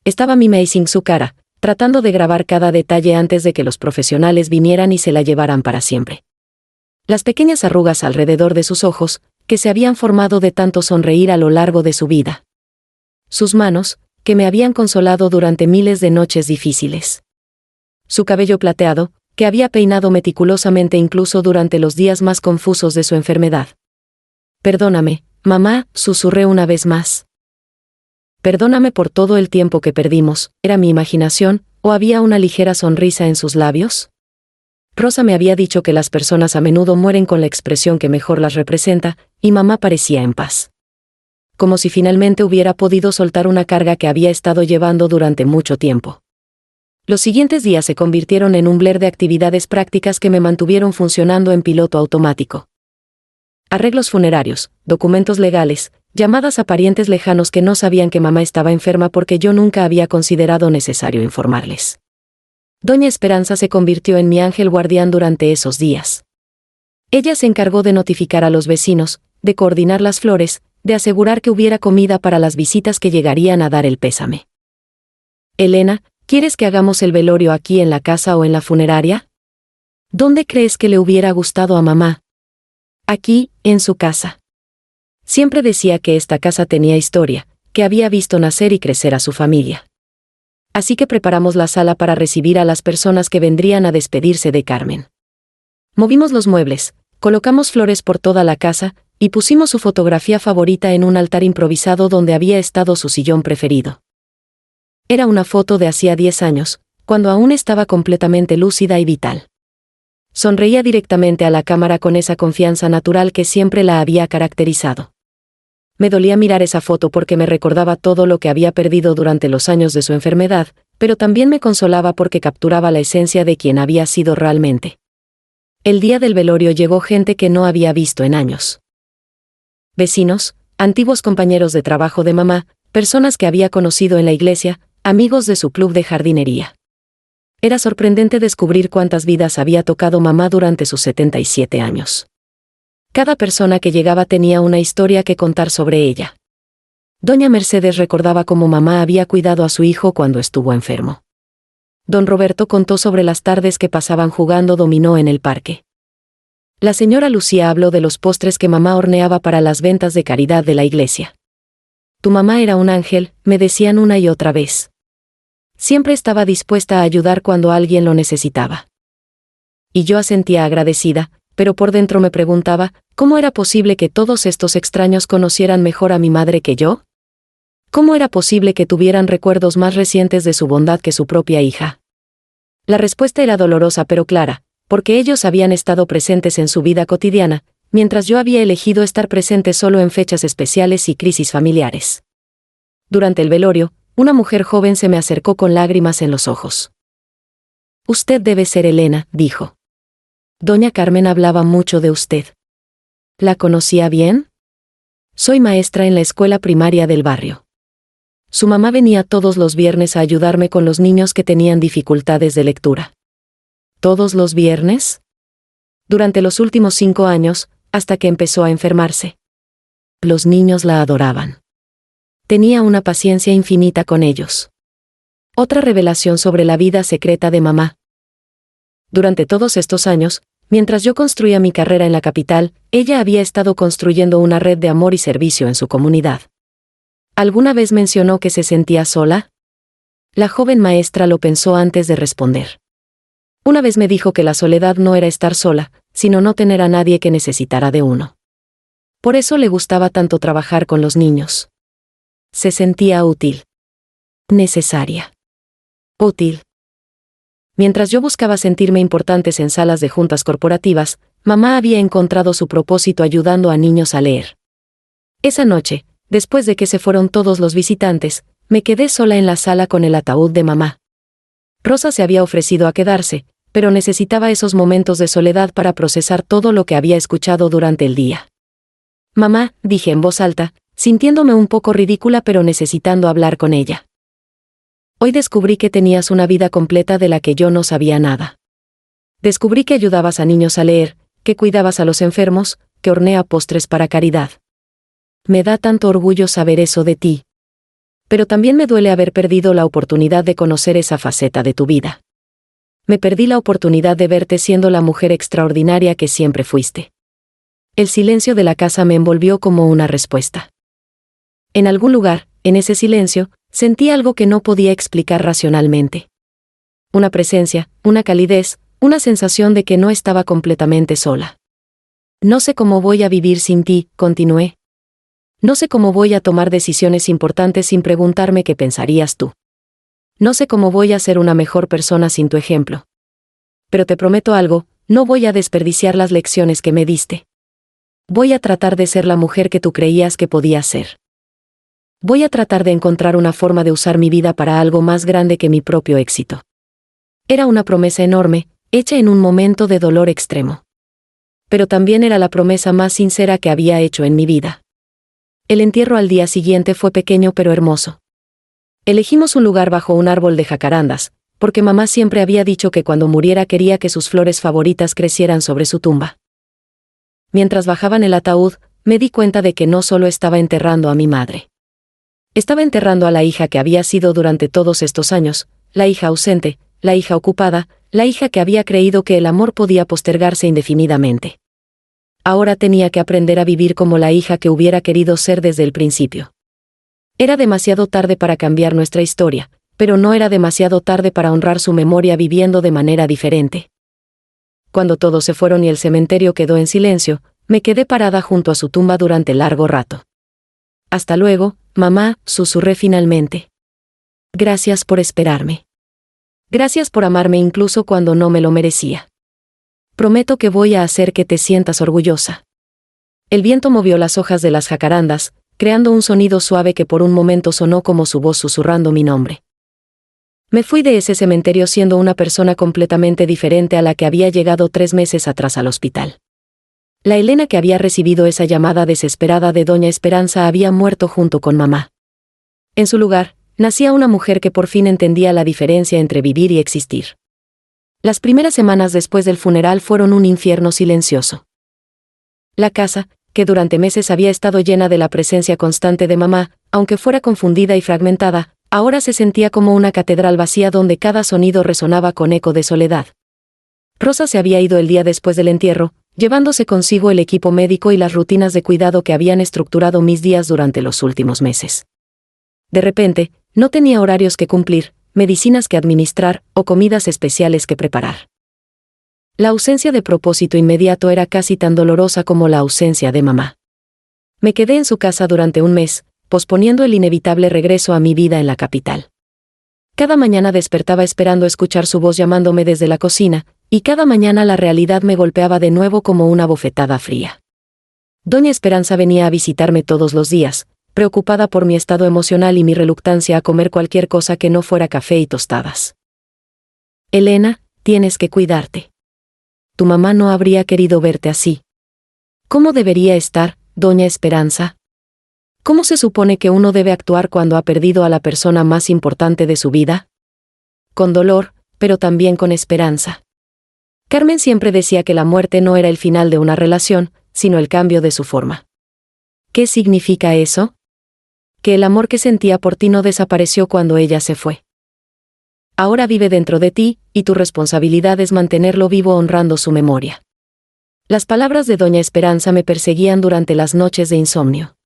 Estaba mimicking su cara, tratando de grabar cada detalle antes de que los profesionales vinieran y se la llevaran para siempre. Las pequeñas arrugas alrededor de sus ojos, que se habían formado de tanto sonreír a lo largo de su vida. Sus manos, que me habían consolado durante miles de noches difíciles. Su cabello plateado, que había peinado meticulosamente incluso durante los días más confusos de su enfermedad. Perdóname, mamá, susurré una vez más. Perdóname por todo el tiempo que perdimos, ¿era mi imaginación, o había una ligera sonrisa en sus labios? Rosa me había dicho que las personas a menudo mueren con la expresión que mejor las representa, y mamá parecía en paz. Como si finalmente hubiera podido soltar una carga que había estado llevando durante mucho tiempo. Los siguientes días se convirtieron en un blur de actividades prácticas que me mantuvieron funcionando en piloto automático. Arreglos funerarios, documentos legales, llamadas a parientes lejanos que no sabían que mamá estaba enferma porque yo nunca había considerado necesario informarles. Doña Esperanza se convirtió en mi ángel guardián durante esos días. Ella se encargó de notificar a los vecinos, de coordinar las flores, de asegurar que hubiera comida para las visitas que llegarían a dar el pésame. Elena, ¿quieres que hagamos el velorio aquí en la casa o en la funeraria? ¿Dónde crees que le hubiera gustado a mamá? Aquí, en su casa. Siempre decía que esta casa tenía historia, que había visto nacer y crecer a su familia. Así que preparamos la sala para recibir a las personas que vendrían a despedirse de Carmen. Movimos los muebles, colocamos flores por toda la casa, y pusimos su fotografía favorita en un altar improvisado donde había estado su sillón preferido. Era una foto de hacía 10 años, cuando aún estaba completamente lúcida y vital. Sonreía directamente a la cámara con esa confianza natural que siempre la había caracterizado. Me dolía mirar esa foto porque me recordaba todo lo que había perdido durante los años de su enfermedad, pero también me consolaba porque capturaba la esencia de quien había sido realmente. El día del velorio llegó gente que no había visto en años. Vecinos, antiguos compañeros de trabajo de mamá, personas que había conocido en la iglesia, amigos de su club de jardinería. Era sorprendente descubrir cuántas vidas había tocado mamá durante sus 77 años. Cada persona que llegaba tenía una historia que contar sobre ella. Doña Mercedes recordaba cómo mamá había cuidado a su hijo cuando estuvo enfermo. Don Roberto contó sobre las tardes que pasaban jugando dominó en el parque. La señora Lucía habló de los postres que mamá horneaba para las ventas de caridad de la iglesia. Tu mamá era un ángel, me decían una y otra vez. Siempre estaba dispuesta a ayudar cuando alguien lo necesitaba. Y yo asentía agradecida, pero por dentro me preguntaba, ¿cómo era posible que todos estos extraños conocieran mejor a mi madre que yo? ¿Cómo era posible que tuvieran recuerdos más recientes de su bondad que su propia hija? La respuesta era dolorosa pero clara, porque ellos habían estado presentes en su vida cotidiana, mientras yo había elegido estar presente solo en fechas especiales y crisis familiares. Durante el velorio, una mujer joven se me acercó con lágrimas en los ojos. Usted debe ser Elena, dijo. Doña Carmen hablaba mucho de usted. ¿La conocía bien? Soy maestra en la escuela primaria del barrio. Su mamá venía todos los viernes a ayudarme con los niños que tenían dificultades de lectura. ¿Todos los viernes? Durante los últimos 5 años, hasta que empezó a enfermarse. Los niños la adoraban. Tenía una paciencia infinita con ellos. Otra revelación sobre la vida secreta de mamá. Durante todos estos años, mientras yo construía mi carrera en la capital, ella había estado construyendo una red de amor y servicio en su comunidad. ¿Alguna vez mencionó que se sentía sola? La joven maestra lo pensó antes de responder. Una vez me dijo que la soledad no era estar sola, sino no tener a nadie que necesitara de uno. Por eso le gustaba tanto trabajar con los niños. Se sentía útil. Necesaria. Útil. Mientras yo buscaba sentirme importantes en salas de juntas corporativas, mamá había encontrado su propósito ayudando a niños a leer. Esa noche, después de que se fueron todos los visitantes, me quedé sola en la sala con el ataúd de mamá. Rosa se había ofrecido a quedarse, pero necesitaba esos momentos de soledad para procesar todo lo que había escuchado durante el día. Mamá, dije en voz alta, sintiéndome un poco ridícula pero necesitando hablar con ella. Hoy descubrí que tenías una vida completa de la que yo no sabía nada. Descubrí que ayudabas a niños a leer, que cuidabas a los enfermos, que hornea postres para caridad. Me da tanto orgullo saber eso de ti. Pero también me duele haber perdido la oportunidad de conocer esa faceta de tu vida. Me perdí la oportunidad de verte siendo la mujer extraordinaria que siempre fuiste. El silencio de la casa me envolvió como una respuesta. En algún lugar, en ese silencio, sentí algo que no podía explicar racionalmente. Una presencia, una calidez, una sensación de que no estaba completamente sola. No sé cómo voy a vivir sin ti, continué. No sé cómo voy a tomar decisiones importantes sin preguntarme qué pensarías tú. No sé cómo voy a ser una mejor persona sin tu ejemplo. Pero te prometo algo, no voy a desperdiciar las lecciones que me diste. Voy a tratar de ser la mujer que tú creías que podía ser. Voy a tratar de encontrar una forma de usar mi vida para algo más grande que mi propio éxito. Era una promesa enorme, hecha en un momento de dolor extremo. Pero también era la promesa más sincera que había hecho en mi vida. El entierro al día siguiente fue pequeño pero hermoso. Elegimos un lugar bajo un árbol de jacarandas, porque mamá siempre había dicho que cuando muriera quería que sus flores favoritas crecieran sobre su tumba. Mientras bajaban el ataúd, me di cuenta de que no solo estaba enterrando a mi madre. Estaba enterrando a la hija que había sido durante todos estos años, la hija ausente, la hija ocupada, la hija que había creído que el amor podía postergarse indefinidamente. Ahora tenía que aprender a vivir como la hija que hubiera querido ser desde el principio. Era demasiado tarde para cambiar nuestra historia, pero no era demasiado tarde para honrar su memoria viviendo de manera diferente. Cuando todos se fueron y el cementerio quedó en silencio, me quedé parada junto a su tumba durante largo rato. Hasta luego, mamá, susurré finalmente. Gracias por esperarme. Gracias por amarme incluso cuando no me lo merecía. Prometo que voy a hacer que te sientas orgullosa. El viento movió las hojas de las jacarandas, creando un sonido suave que por un momento sonó como su voz susurrando mi nombre. Me fui de ese cementerio siendo una persona completamente diferente a la que había llegado 3 meses atrás al hospital. La Elena que había recibido esa llamada desesperada de Doña Esperanza había muerto junto con mamá. En su lugar, nacía una mujer que por fin entendía la diferencia entre vivir y existir. Las primeras semanas después del funeral fueron un infierno silencioso. La casa, que durante meses había estado llena de la presencia constante de mamá, aunque fuera confundida y fragmentada, ahora se sentía como una catedral vacía donde cada sonido resonaba con eco de soledad. Rosa se había ido el día después del entierro, llevándose consigo el equipo médico y las rutinas de cuidado que habían estructurado mis días durante los últimos meses. De repente, no tenía horarios que cumplir, medicinas que administrar o comidas especiales que preparar. La ausencia de propósito inmediato era casi tan dolorosa como la ausencia de mamá. Me quedé en su casa durante un mes, posponiendo el inevitable regreso a mi vida en la capital. Cada mañana despertaba esperando escuchar su voz llamándome desde la cocina, y cada mañana la realidad me golpeaba de nuevo como una bofetada fría. Doña Esperanza venía a visitarme todos los días, preocupada por mi estado emocional y mi reluctancia a comer cualquier cosa que no fuera café y tostadas. Elena, tienes que cuidarte. Tu mamá no habría querido verte así. ¿Cómo debería estar, Doña Esperanza? ¿Cómo se supone que uno debe actuar cuando ha perdido a la persona más importante de su vida? Con dolor, pero también con esperanza. Carmen siempre decía que la muerte no era el final de una relación, sino el cambio de su forma. ¿Qué significa eso? Que el amor que sentía por ti no desapareció cuando ella se fue. Ahora vive dentro de ti, y tu responsabilidad es mantenerlo vivo honrando su memoria. Las palabras de Doña Esperanza me perseguían durante las noches de insomnio.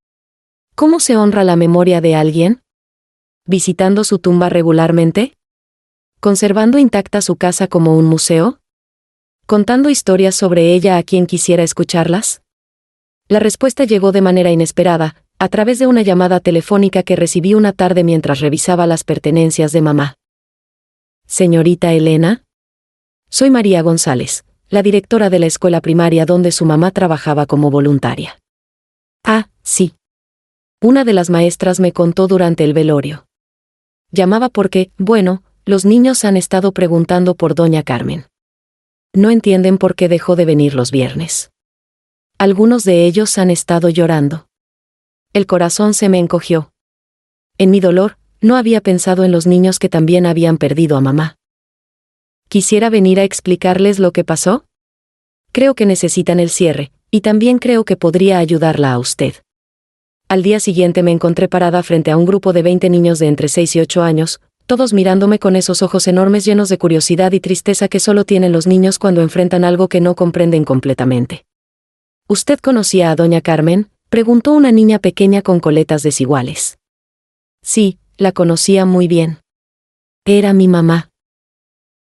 ¿Cómo se honra la memoria de alguien? ¿Visitando su tumba regularmente? ¿Conservando intacta su casa como un museo? ¿Contando historias sobre ella a quien quisiera escucharlas? La respuesta llegó de manera inesperada, a través de una llamada telefónica que recibí una tarde mientras revisaba las pertenencias de mamá. Señorita Elena. Soy María González, la directora de la escuela primaria donde su mamá trabajaba como voluntaria. Ah, sí. Una de las maestras me contó durante el velorio. Llamaba porque, bueno, los niños han estado preguntando por doña Carmen. No entienden por qué dejó de venir los viernes. Algunos de ellos han estado llorando. El corazón se me encogió. En mi dolor, no había pensado en los niños que también habían perdido a mamá. ¿Quisiera venir a explicarles lo que pasó? Creo que necesitan el cierre, y también creo que podría ayudarla a usted. Al día siguiente me encontré parada frente a un grupo de 20 niños de entre 6 y 8 años, todos mirándome con esos ojos enormes llenos de curiosidad y tristeza que solo tienen los niños cuando enfrentan algo que no comprenden completamente. ¿Usted conocía a doña Carmen?, preguntó una niña pequeña con coletas desiguales. Sí, la conocía muy bien. Era mi mamá.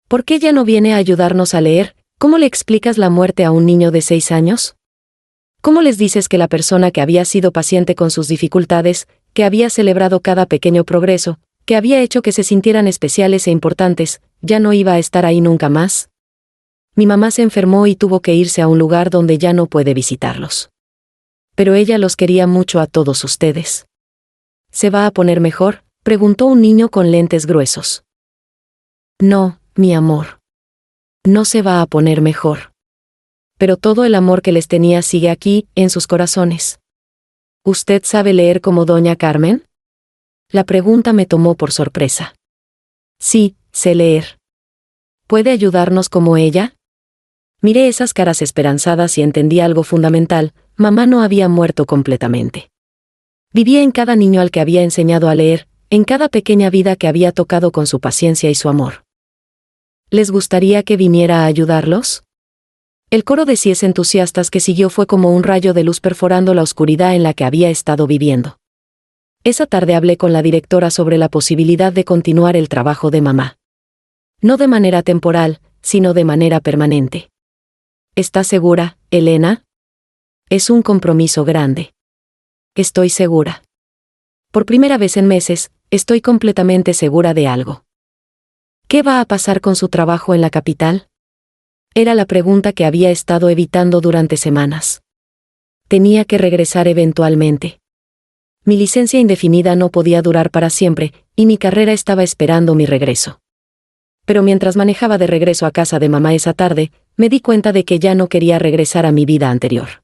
¿Por qué ya no viene a ayudarnos a leer? ¿Cómo le explicas la muerte a un niño de 6 años? ¿Cómo les dices que la persona que había sido paciente con sus dificultades, que había celebrado cada pequeño progreso, que había hecho que se sintieran especiales e importantes, ya no iba a estar ahí nunca más? Mi mamá se enfermó y tuvo que irse a un lugar donde ya no puede visitarlos. Pero ella los quería mucho a todos ustedes. ¿Se va a poner mejor?, preguntó un niño con lentes gruesos. No, mi amor. No se va a poner mejor. Pero todo el amor que les tenía sigue aquí, en sus corazones. ¿Usted sabe leer como doña Carmen? La pregunta me tomó por sorpresa. Sí, sé leer. ¿Puede ayudarnos como ella? Miré esas caras esperanzadas y entendí algo fundamental: mamá no había muerto completamente. Vivía en cada niño al que había enseñado a leer, en cada pequeña vida que había tocado con su paciencia y su amor. ¿Les gustaría que viniera a ayudarlos? El coro de síes entusiastas que siguió fue como un rayo de luz perforando la oscuridad en la que había estado viviendo. Esa tarde hablé con la directora sobre la posibilidad de continuar el trabajo de mamá. No de manera temporal, sino de manera permanente. ¿Estás segura, Elena? Es un compromiso grande. Estoy segura. Por primera vez en meses, estoy completamente segura de algo. ¿Qué va a pasar con su trabajo en la capital? Era la pregunta que había estado evitando durante semanas. Tenía que regresar eventualmente. Mi licencia indefinida no podía durar para siempre, y mi carrera estaba esperando mi regreso. Pero mientras manejaba de regreso a casa de mamá esa tarde, me di cuenta de que ya no quería regresar a mi vida anterior.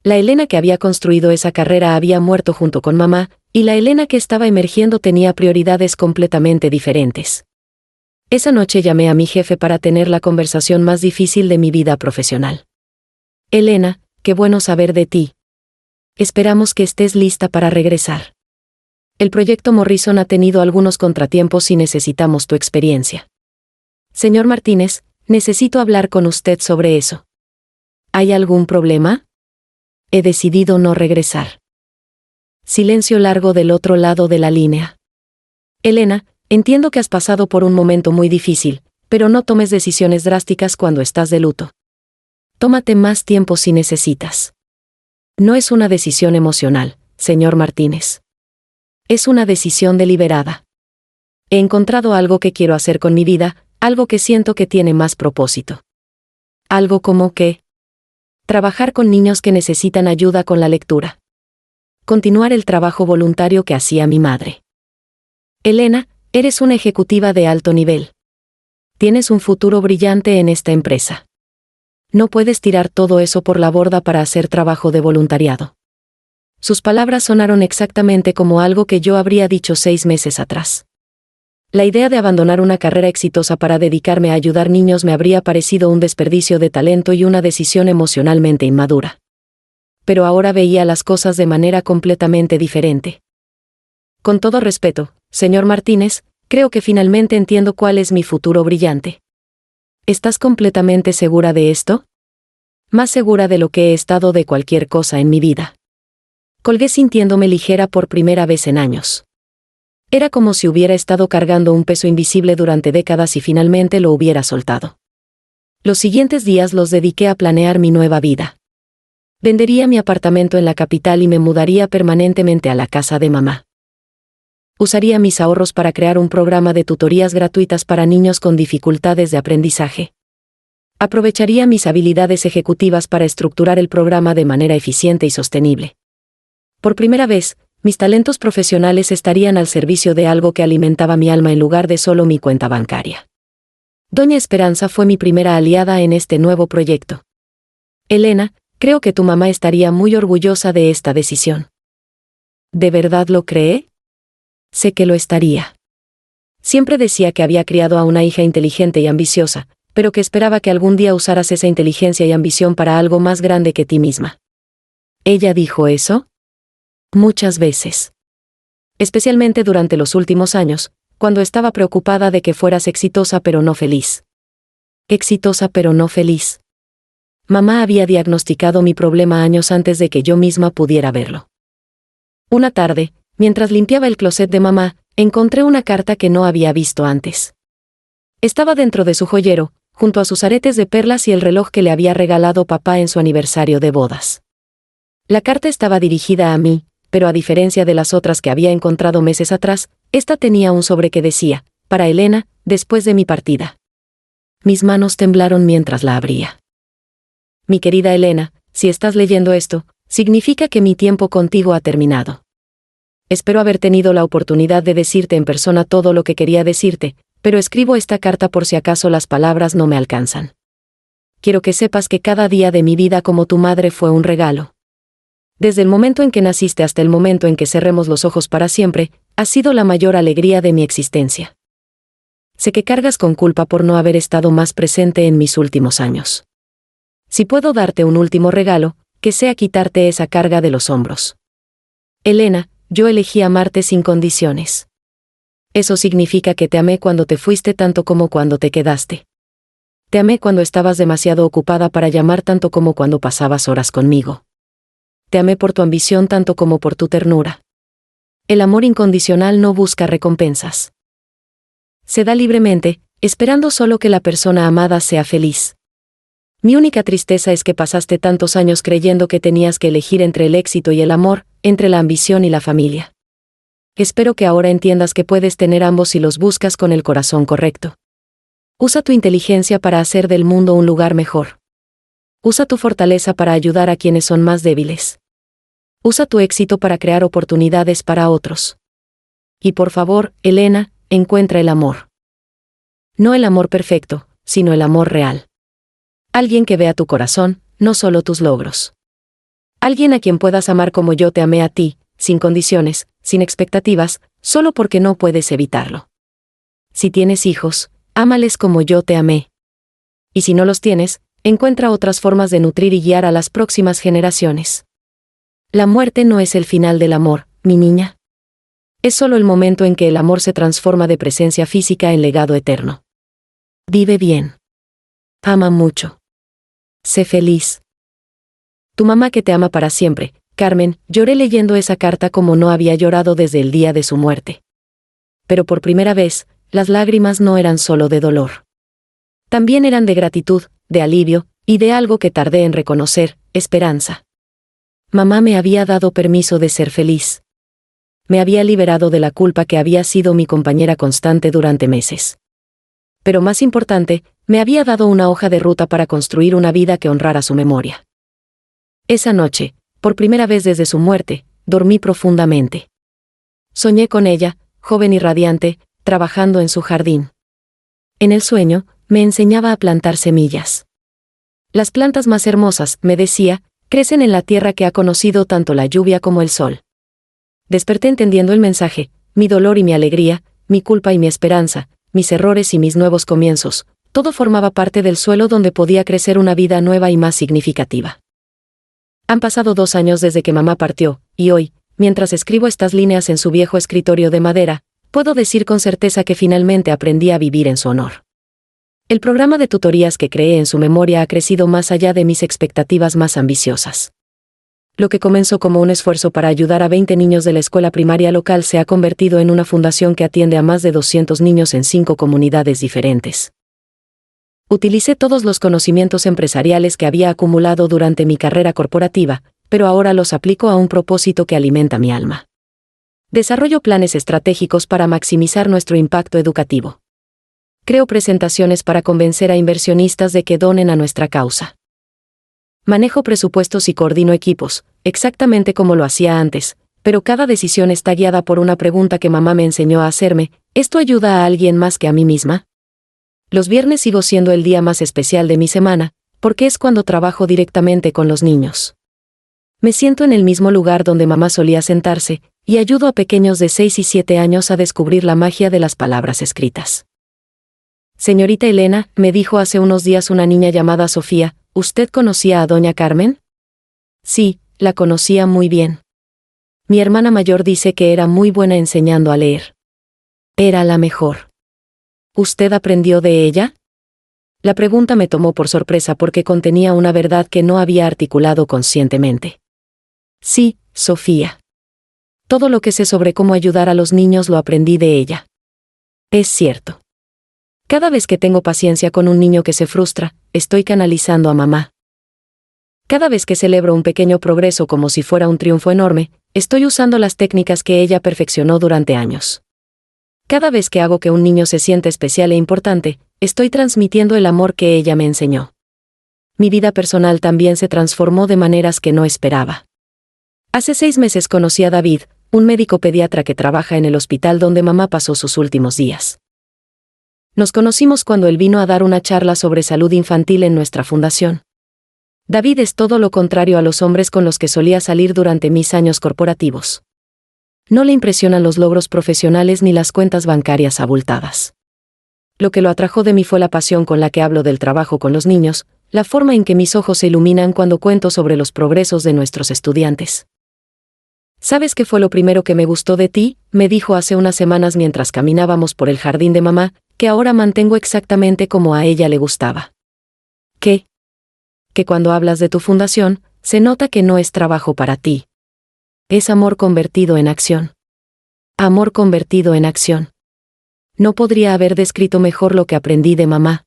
La Elena que había construido esa carrera había muerto junto con mamá, y la Elena que estaba emergiendo tenía prioridades completamente diferentes. Esa noche llamé a mi jefe para tener la conversación más difícil de mi vida profesional. Elena, qué bueno saber de ti. Esperamos que estés lista para regresar. El proyecto Morrison ha tenido algunos contratiempos y necesitamos tu experiencia. Señor Martínez, necesito hablar con usted sobre eso. ¿Hay algún problema? He decidido no regresar. Silencio largo del otro lado de la línea. Elena, entiendo que has pasado por un momento muy difícil, pero no tomes decisiones drásticas cuando estás de luto. Tómate más tiempo si necesitas. No es una decisión emocional, señor Martínez. Es una decisión deliberada. He encontrado algo que quiero hacer con mi vida, algo que siento que tiene más propósito. Algo como que trabajar con niños que necesitan ayuda con la lectura. Continuar el trabajo voluntario que hacía mi madre. Elena, eres una ejecutiva de alto nivel. Tienes un futuro brillante en esta empresa. No puedes tirar todo eso por la borda para hacer trabajo de voluntariado. Sus palabras sonaron exactamente como algo que yo habría dicho 6 meses atrás. La idea de abandonar una carrera exitosa para dedicarme a ayudar niños me habría parecido un desperdicio de talento y una decisión emocionalmente inmadura. Pero ahora veía las cosas de manera completamente diferente. Con todo respeto, señor Martínez, creo que finalmente entiendo cuál es mi futuro brillante. ¿Estás completamente segura de esto? Más segura de lo que he estado de cualquier cosa en mi vida. Colgué sintiéndome ligera por primera vez en años. Era como si hubiera estado cargando un peso invisible durante décadas y finalmente lo hubiera soltado. Los siguientes días los dediqué a planear mi nueva vida. Vendería mi apartamento en la capital y me mudaría permanentemente a la casa de mamá. Usaría mis ahorros para crear un programa de tutorías gratuitas para niños con dificultades de aprendizaje. Aprovecharía mis habilidades ejecutivas para estructurar el programa de manera eficiente y sostenible. Por primera vez, mis talentos profesionales estarían al servicio de algo que alimentaba mi alma en lugar de solo mi cuenta bancaria. Doña Esperanza fue mi primera aliada en este nuevo proyecto. Elena, creo que tu mamá estaría muy orgullosa de esta decisión. ¿De verdad lo cree? Sé que lo estaría. Siempre decía que había criado a una hija inteligente y ambiciosa, pero que esperaba que algún día usaras esa inteligencia y ambición para algo más grande que ti misma. ¿Ella dijo eso? Muchas veces. Especialmente durante los últimos años, cuando estaba preocupada de que fueras exitosa pero no feliz. Exitosa pero no feliz. Mamá había diagnosticado mi problema años antes de que yo misma pudiera verlo. Una tarde, mientras limpiaba el closet de mamá, encontré una carta que no había visto antes. Estaba dentro de su joyero, junto a sus aretes de perlas y el reloj que le había regalado papá en su aniversario de bodas. La carta estaba dirigida a mí, pero a diferencia de las otras que había encontrado meses atrás, esta tenía un sobre que decía, para Elena, después de mi partida. Mis manos temblaron mientras la abría. Mi querida Elena, si estás leyendo esto, significa que mi tiempo contigo ha terminado. Espero haber tenido la oportunidad de decirte en persona todo lo que quería decirte, pero escribo esta carta por si acaso las palabras no me alcanzan. Quiero que sepas que cada día de mi vida como tu madre fue un regalo. Desde el momento en que naciste hasta el momento en que cerremos los ojos para siempre, has sido la mayor alegría de mi existencia. Sé que cargas con culpa por no haber estado más presente en mis últimos años. Si puedo darte un último regalo, que sea quitarte esa carga de los hombros. Elena, yo elegí amarte sin condiciones. Eso significa que te amé cuando te fuiste tanto como cuando te quedaste. Te amé cuando estabas demasiado ocupada para llamar tanto como cuando pasabas horas conmigo. Te amé por tu ambición tanto como por tu ternura. El amor incondicional no busca recompensas. Se da libremente, esperando solo que la persona amada sea feliz. Mi única tristeza es que pasaste tantos años creyendo que tenías que elegir entre el éxito y el amor, entre la ambición y la familia. Espero que ahora entiendas que puedes tener ambos si los buscas con el corazón correcto. Usa tu inteligencia para hacer del mundo un lugar mejor. Usa tu fortaleza para ayudar a quienes son más débiles. Usa tu éxito para crear oportunidades para otros. Y por favor, Elena, encuentra el amor. No el amor perfecto, sino el amor real. Alguien que vea tu corazón, no solo tus logros. Alguien a quien puedas amar como yo te amé a ti, sin condiciones, sin expectativas, solo porque no puedes evitarlo. Si tienes hijos, ámales como yo te amé. Y si no los tienes, encuentra otras formas de nutrir y guiar a las próximas generaciones. La muerte no es el final del amor, mi niña. Es solo el momento en que el amor se transforma de presencia física en legado eterno. Vive bien. Ama mucho. Sé feliz. Tu mamá que te ama para siempre, Carmen. Lloré leyendo esa carta como no había llorado desde el día de su muerte. Pero por primera vez, las lágrimas no eran solo de dolor. También eran de gratitud, de alivio, y de algo que tardé en reconocer, esperanza. Mamá me había dado permiso de ser feliz. Me había liberado de la culpa que había sido mi compañera constante durante meses. Pero más importante, me había dado una hoja de ruta para construir una vida que honrara su memoria. Esa noche, por primera vez desde su muerte, dormí profundamente. Soñé con ella, joven y radiante, trabajando en su jardín. En el sueño, me enseñaba a plantar semillas. Las plantas más hermosas, me decía, crecen en la tierra que ha conocido tanto la lluvia como el sol. Desperté entendiendo el mensaje, mi dolor y mi alegría, mi culpa y mi esperanza, mis errores y mis nuevos comienzos, todo formaba parte del suelo donde podía crecer una vida nueva y más significativa. Han pasado 2 años desde que mamá partió, y hoy, mientras escribo estas líneas en su viejo escritorio de madera, puedo decir con certeza que finalmente aprendí a vivir en su honor. El programa de tutorías que creé en su memoria ha crecido más allá de mis expectativas más ambiciosas. Lo que comenzó como un esfuerzo para ayudar a 20 niños de la escuela primaria local se ha convertido en una fundación que atiende a más de 200 niños en 5 comunidades diferentes. Utilicé todos los conocimientos empresariales que había acumulado durante mi carrera corporativa, pero ahora los aplico a un propósito que alimenta mi alma. Desarrollo planes estratégicos para maximizar nuestro impacto educativo. Creo presentaciones para convencer a inversionistas de que donen a nuestra causa. Manejo presupuestos y coordino equipos, exactamente como lo hacía antes, pero cada decisión está guiada por una pregunta que mamá me enseñó a hacerme: ¿esto ayuda a alguien más que a mí misma? Los viernes sigo siendo el día más especial de mi semana, porque es cuando trabajo directamente con los niños. Me siento en el mismo lugar donde mamá solía sentarse, y ayudo a pequeños de 6 y 7 años a descubrir la magia de las palabras escritas. Señorita Elena, me dijo hace unos días una niña llamada Sofía, ¿usted conocía a doña Carmen? Sí, la conocía muy bien. Mi hermana mayor dice que era muy buena enseñando a leer. Era la mejor. ¿Usted aprendió de ella? La pregunta me tomó por sorpresa porque contenía una verdad que no había articulado conscientemente. Sí, Sofía. Todo lo que sé sobre cómo ayudar a los niños lo aprendí de ella. Es cierto. Cada vez que tengo paciencia con un niño que se frustra, estoy canalizando a mamá. Cada vez que celebro un pequeño progreso como si fuera un triunfo enorme, estoy usando las técnicas que ella perfeccionó durante años. Cada vez que hago que un niño se sienta especial e importante, estoy transmitiendo el amor que ella me enseñó. Mi vida personal también se transformó de maneras que no esperaba. Hace 6 meses conocí a David, un médico pediatra que trabaja en el hospital donde mamá pasó sus últimos días. Nos conocimos cuando él vino a dar una charla sobre salud infantil en nuestra fundación. David es todo lo contrario a los hombres con los que solía salir durante mis años corporativos. No le impresionan los logros profesionales ni las cuentas bancarias abultadas. Lo que lo atrajo de mí fue la pasión con la que hablo del trabajo con los niños, la forma en que mis ojos se iluminan cuando cuento sobre los progresos de nuestros estudiantes. ¿Sabes qué fue lo primero que me gustó de ti?, me dijo hace unas semanas mientras caminábamos por el jardín de mamá, que ahora mantengo exactamente como a ella le gustaba. ¿Qué? Que cuando hablas de tu fundación, se nota que no es trabajo para ti. Es amor convertido en acción. Amor convertido en acción. No podría haber descrito mejor lo que aprendí de mamá.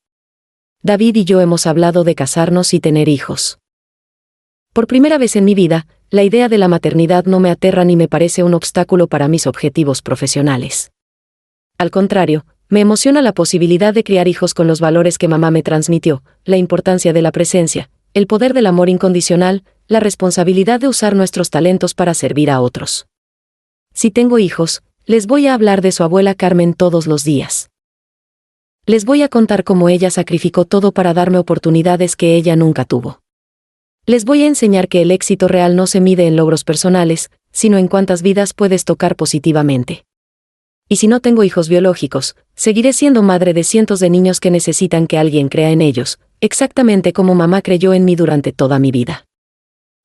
David y yo hemos hablado de casarnos y tener hijos. Por primera vez en mi vida, la idea de la maternidad no me aterra ni me parece un obstáculo para mis objetivos profesionales. Al contrario, me emociona la posibilidad de criar hijos con los valores que mamá me transmitió, la importancia de la presencia, el poder del amor incondicional, la responsabilidad de usar nuestros talentos para servir a otros. Si tengo hijos, les voy a hablar de su abuela Carmen todos los días. Les voy a contar cómo ella sacrificó todo para darme oportunidades que ella nunca tuvo. Les voy a enseñar que el éxito real no se mide en logros personales, sino en cuántas vidas puedes tocar positivamente. Y si no tengo hijos biológicos, seguiré siendo madre de cientos de niños que necesitan que alguien crea en ellos, exactamente como mamá creyó en mí durante toda mi vida.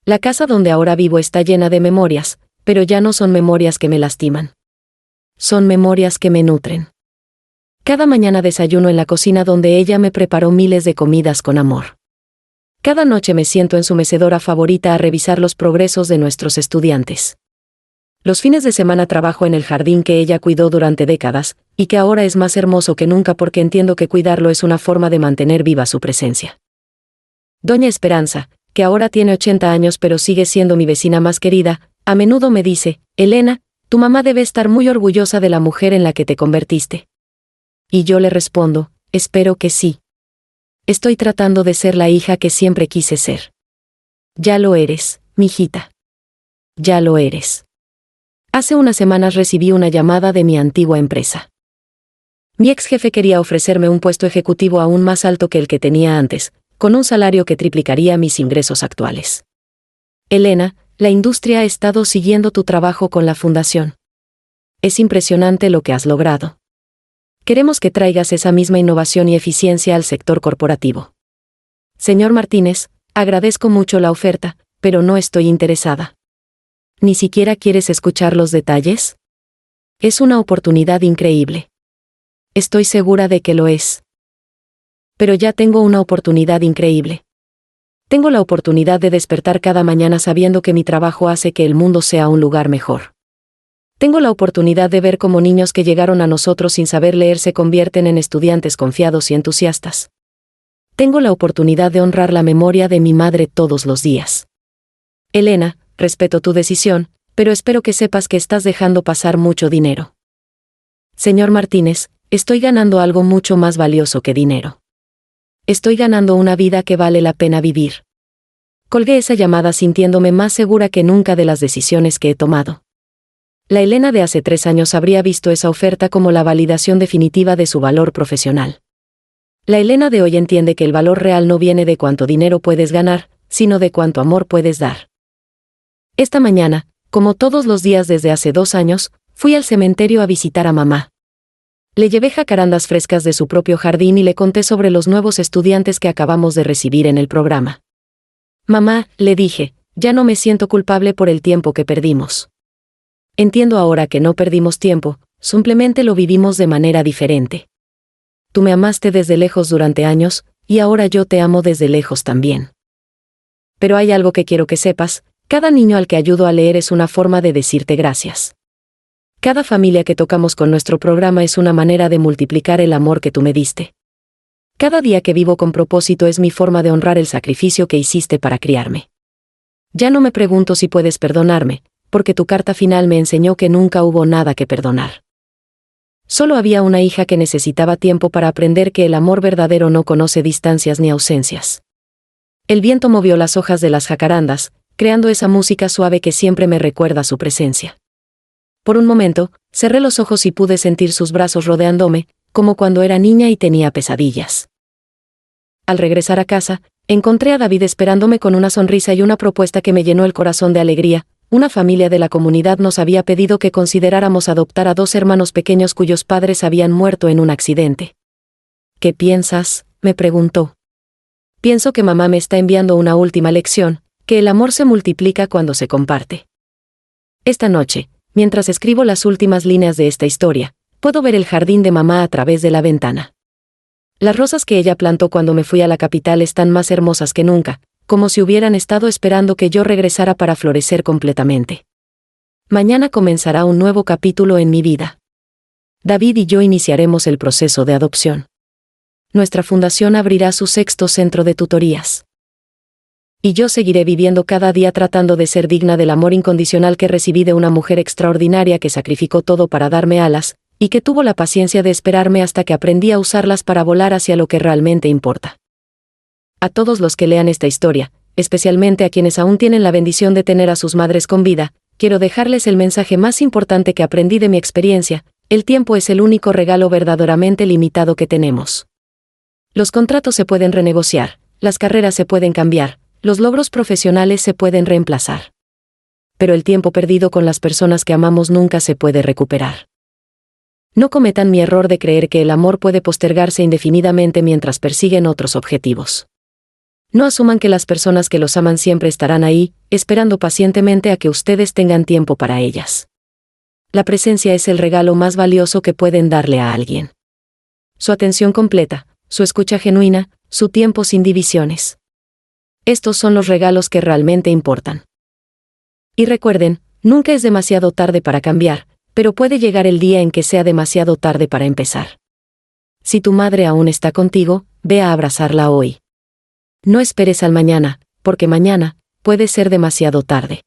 La casa donde ahora vivo está llena de memorias, pero ya no son memorias que me lastiman. Son memorias que me nutren. Cada mañana desayuno en la cocina donde ella me preparó miles de comidas con amor. Cada noche me siento en su mecedora favorita a revisar los progresos de nuestros estudiantes. Los fines de semana trabajo en el jardín que ella cuidó durante décadas, y que ahora es más hermoso que nunca porque entiendo que cuidarlo es una forma de mantener viva su presencia. Doña Esperanza, que ahora tiene 80 años pero sigue siendo mi vecina más querida, a menudo me dice, Elena, tu mamá debe estar muy orgullosa de la mujer en la que te convertiste. Y yo le respondo, espero que sí. Estoy tratando de ser la hija que siempre quise ser. Ya lo eres, mijita. Ya lo eres. Hace unas semanas recibí una llamada de mi antigua empresa. Mi ex jefe quería ofrecerme un puesto ejecutivo aún más alto que el que tenía antes, con un salario que triplicaría mis ingresos actuales. Elena, la industria ha estado siguiendo tu trabajo con la fundación. Es impresionante lo que has logrado. Queremos que traigas esa misma innovación y eficiencia al sector corporativo. Señor Martínez, agradezco mucho la oferta, pero no estoy interesada. ¿Ni siquiera quieres escuchar los detalles? Es una oportunidad increíble. Estoy segura de que lo es. Pero ya tengo una oportunidad increíble. Tengo la oportunidad de despertar cada mañana sabiendo que mi trabajo hace que el mundo sea un lugar mejor. Tengo la oportunidad de ver cómo niños que llegaron a nosotros sin saber leer se convierten en estudiantes confiados y entusiastas. Tengo la oportunidad de honrar la memoria de mi madre todos los días. Elena, respeto tu decisión, pero espero que sepas que estás dejando pasar mucho dinero. Señor Martínez, estoy ganando algo mucho más valioso que dinero. Estoy ganando una vida que vale la pena vivir. Colgué esa llamada sintiéndome más segura que nunca de las decisiones que he tomado. La Elena de hace 3 años habría visto esa oferta como la validación definitiva de su valor profesional. La Elena de hoy entiende que el valor real no viene de cuánto dinero puedes ganar, sino de cuánto amor puedes dar. Esta mañana, como todos los días desde hace 2 años, fui al cementerio a visitar a mamá. Le llevé jacarandas frescas de su propio jardín y le conté sobre los nuevos estudiantes que acabamos de recibir en el programa. Mamá, le dije, ya no me siento culpable por el tiempo que perdimos. Entiendo ahora que no perdimos tiempo, simplemente lo vivimos de manera diferente. Tú me amaste desde lejos durante años, y ahora yo te amo desde lejos también. Pero hay algo que quiero que sepas, cada niño al que ayudo a leer es una forma de decirte gracias. Cada familia que tocamos con nuestro programa es una manera de multiplicar el amor que tú me diste. Cada día que vivo con propósito es mi forma de honrar el sacrificio que hiciste para criarme. Ya no me pregunto si puedes perdonarme, porque tu carta final me enseñó que nunca hubo nada que perdonar. Solo había una hija que necesitaba tiempo para aprender que el amor verdadero no conoce distancias ni ausencias. El viento movió las hojas de las jacarandas, creando esa música suave que siempre me recuerda su presencia. Por un momento, cerré los ojos y pude sentir sus brazos rodeándome, como cuando era niña y tenía pesadillas. Al regresar a casa, encontré a David esperándome con una sonrisa y una propuesta que me llenó el corazón de alegría. Una familia de la comunidad nos había pedido que consideráramos adoptar a 2 hermanos pequeños cuyos padres habían muerto en un accidente. ¿Qué piensas?, me preguntó. Pienso que mamá me está enviando una última lección, que el amor se multiplica cuando se comparte. Esta noche, mientras escribo las últimas líneas de esta historia, puedo ver el jardín de mamá a través de la ventana. Las rosas que ella plantó cuando me fui a la capital están más hermosas que nunca, como si hubieran estado esperando que yo regresara para florecer completamente. Mañana comenzará un nuevo capítulo en mi vida. David y yo iniciaremos el proceso de adopción. Nuestra fundación abrirá su 6º centro de tutorías. Y yo seguiré viviendo cada día tratando de ser digna del amor incondicional que recibí de una mujer extraordinaria que sacrificó todo para darme alas, y que tuvo la paciencia de esperarme hasta que aprendí a usarlas para volar hacia lo que realmente importa. A todos los que lean esta historia, especialmente a quienes aún tienen la bendición de tener a sus madres con vida, quiero dejarles el mensaje más importante que aprendí de mi experiencia: el tiempo es el único regalo verdaderamente limitado que tenemos. Los contratos se pueden renegociar, las carreras se pueden cambiar, los logros profesionales se pueden reemplazar. Pero el tiempo perdido con las personas que amamos nunca se puede recuperar. No cometan mi error de creer que el amor puede postergarse indefinidamente mientras persiguen otros objetivos. No asuman que las personas que los aman siempre estarán ahí, esperando pacientemente a que ustedes tengan tiempo para ellas. La presencia es el regalo más valioso que pueden darle a alguien. Su atención completa, su escucha genuina, su tiempo sin divisiones. Estos son los regalos que realmente importan. Y recuerden, nunca es demasiado tarde para cambiar, pero puede llegar el día en que sea demasiado tarde para empezar. Si tu madre aún está contigo, ve a abrazarla hoy. No esperes al mañana, porque mañana puede ser demasiado tarde.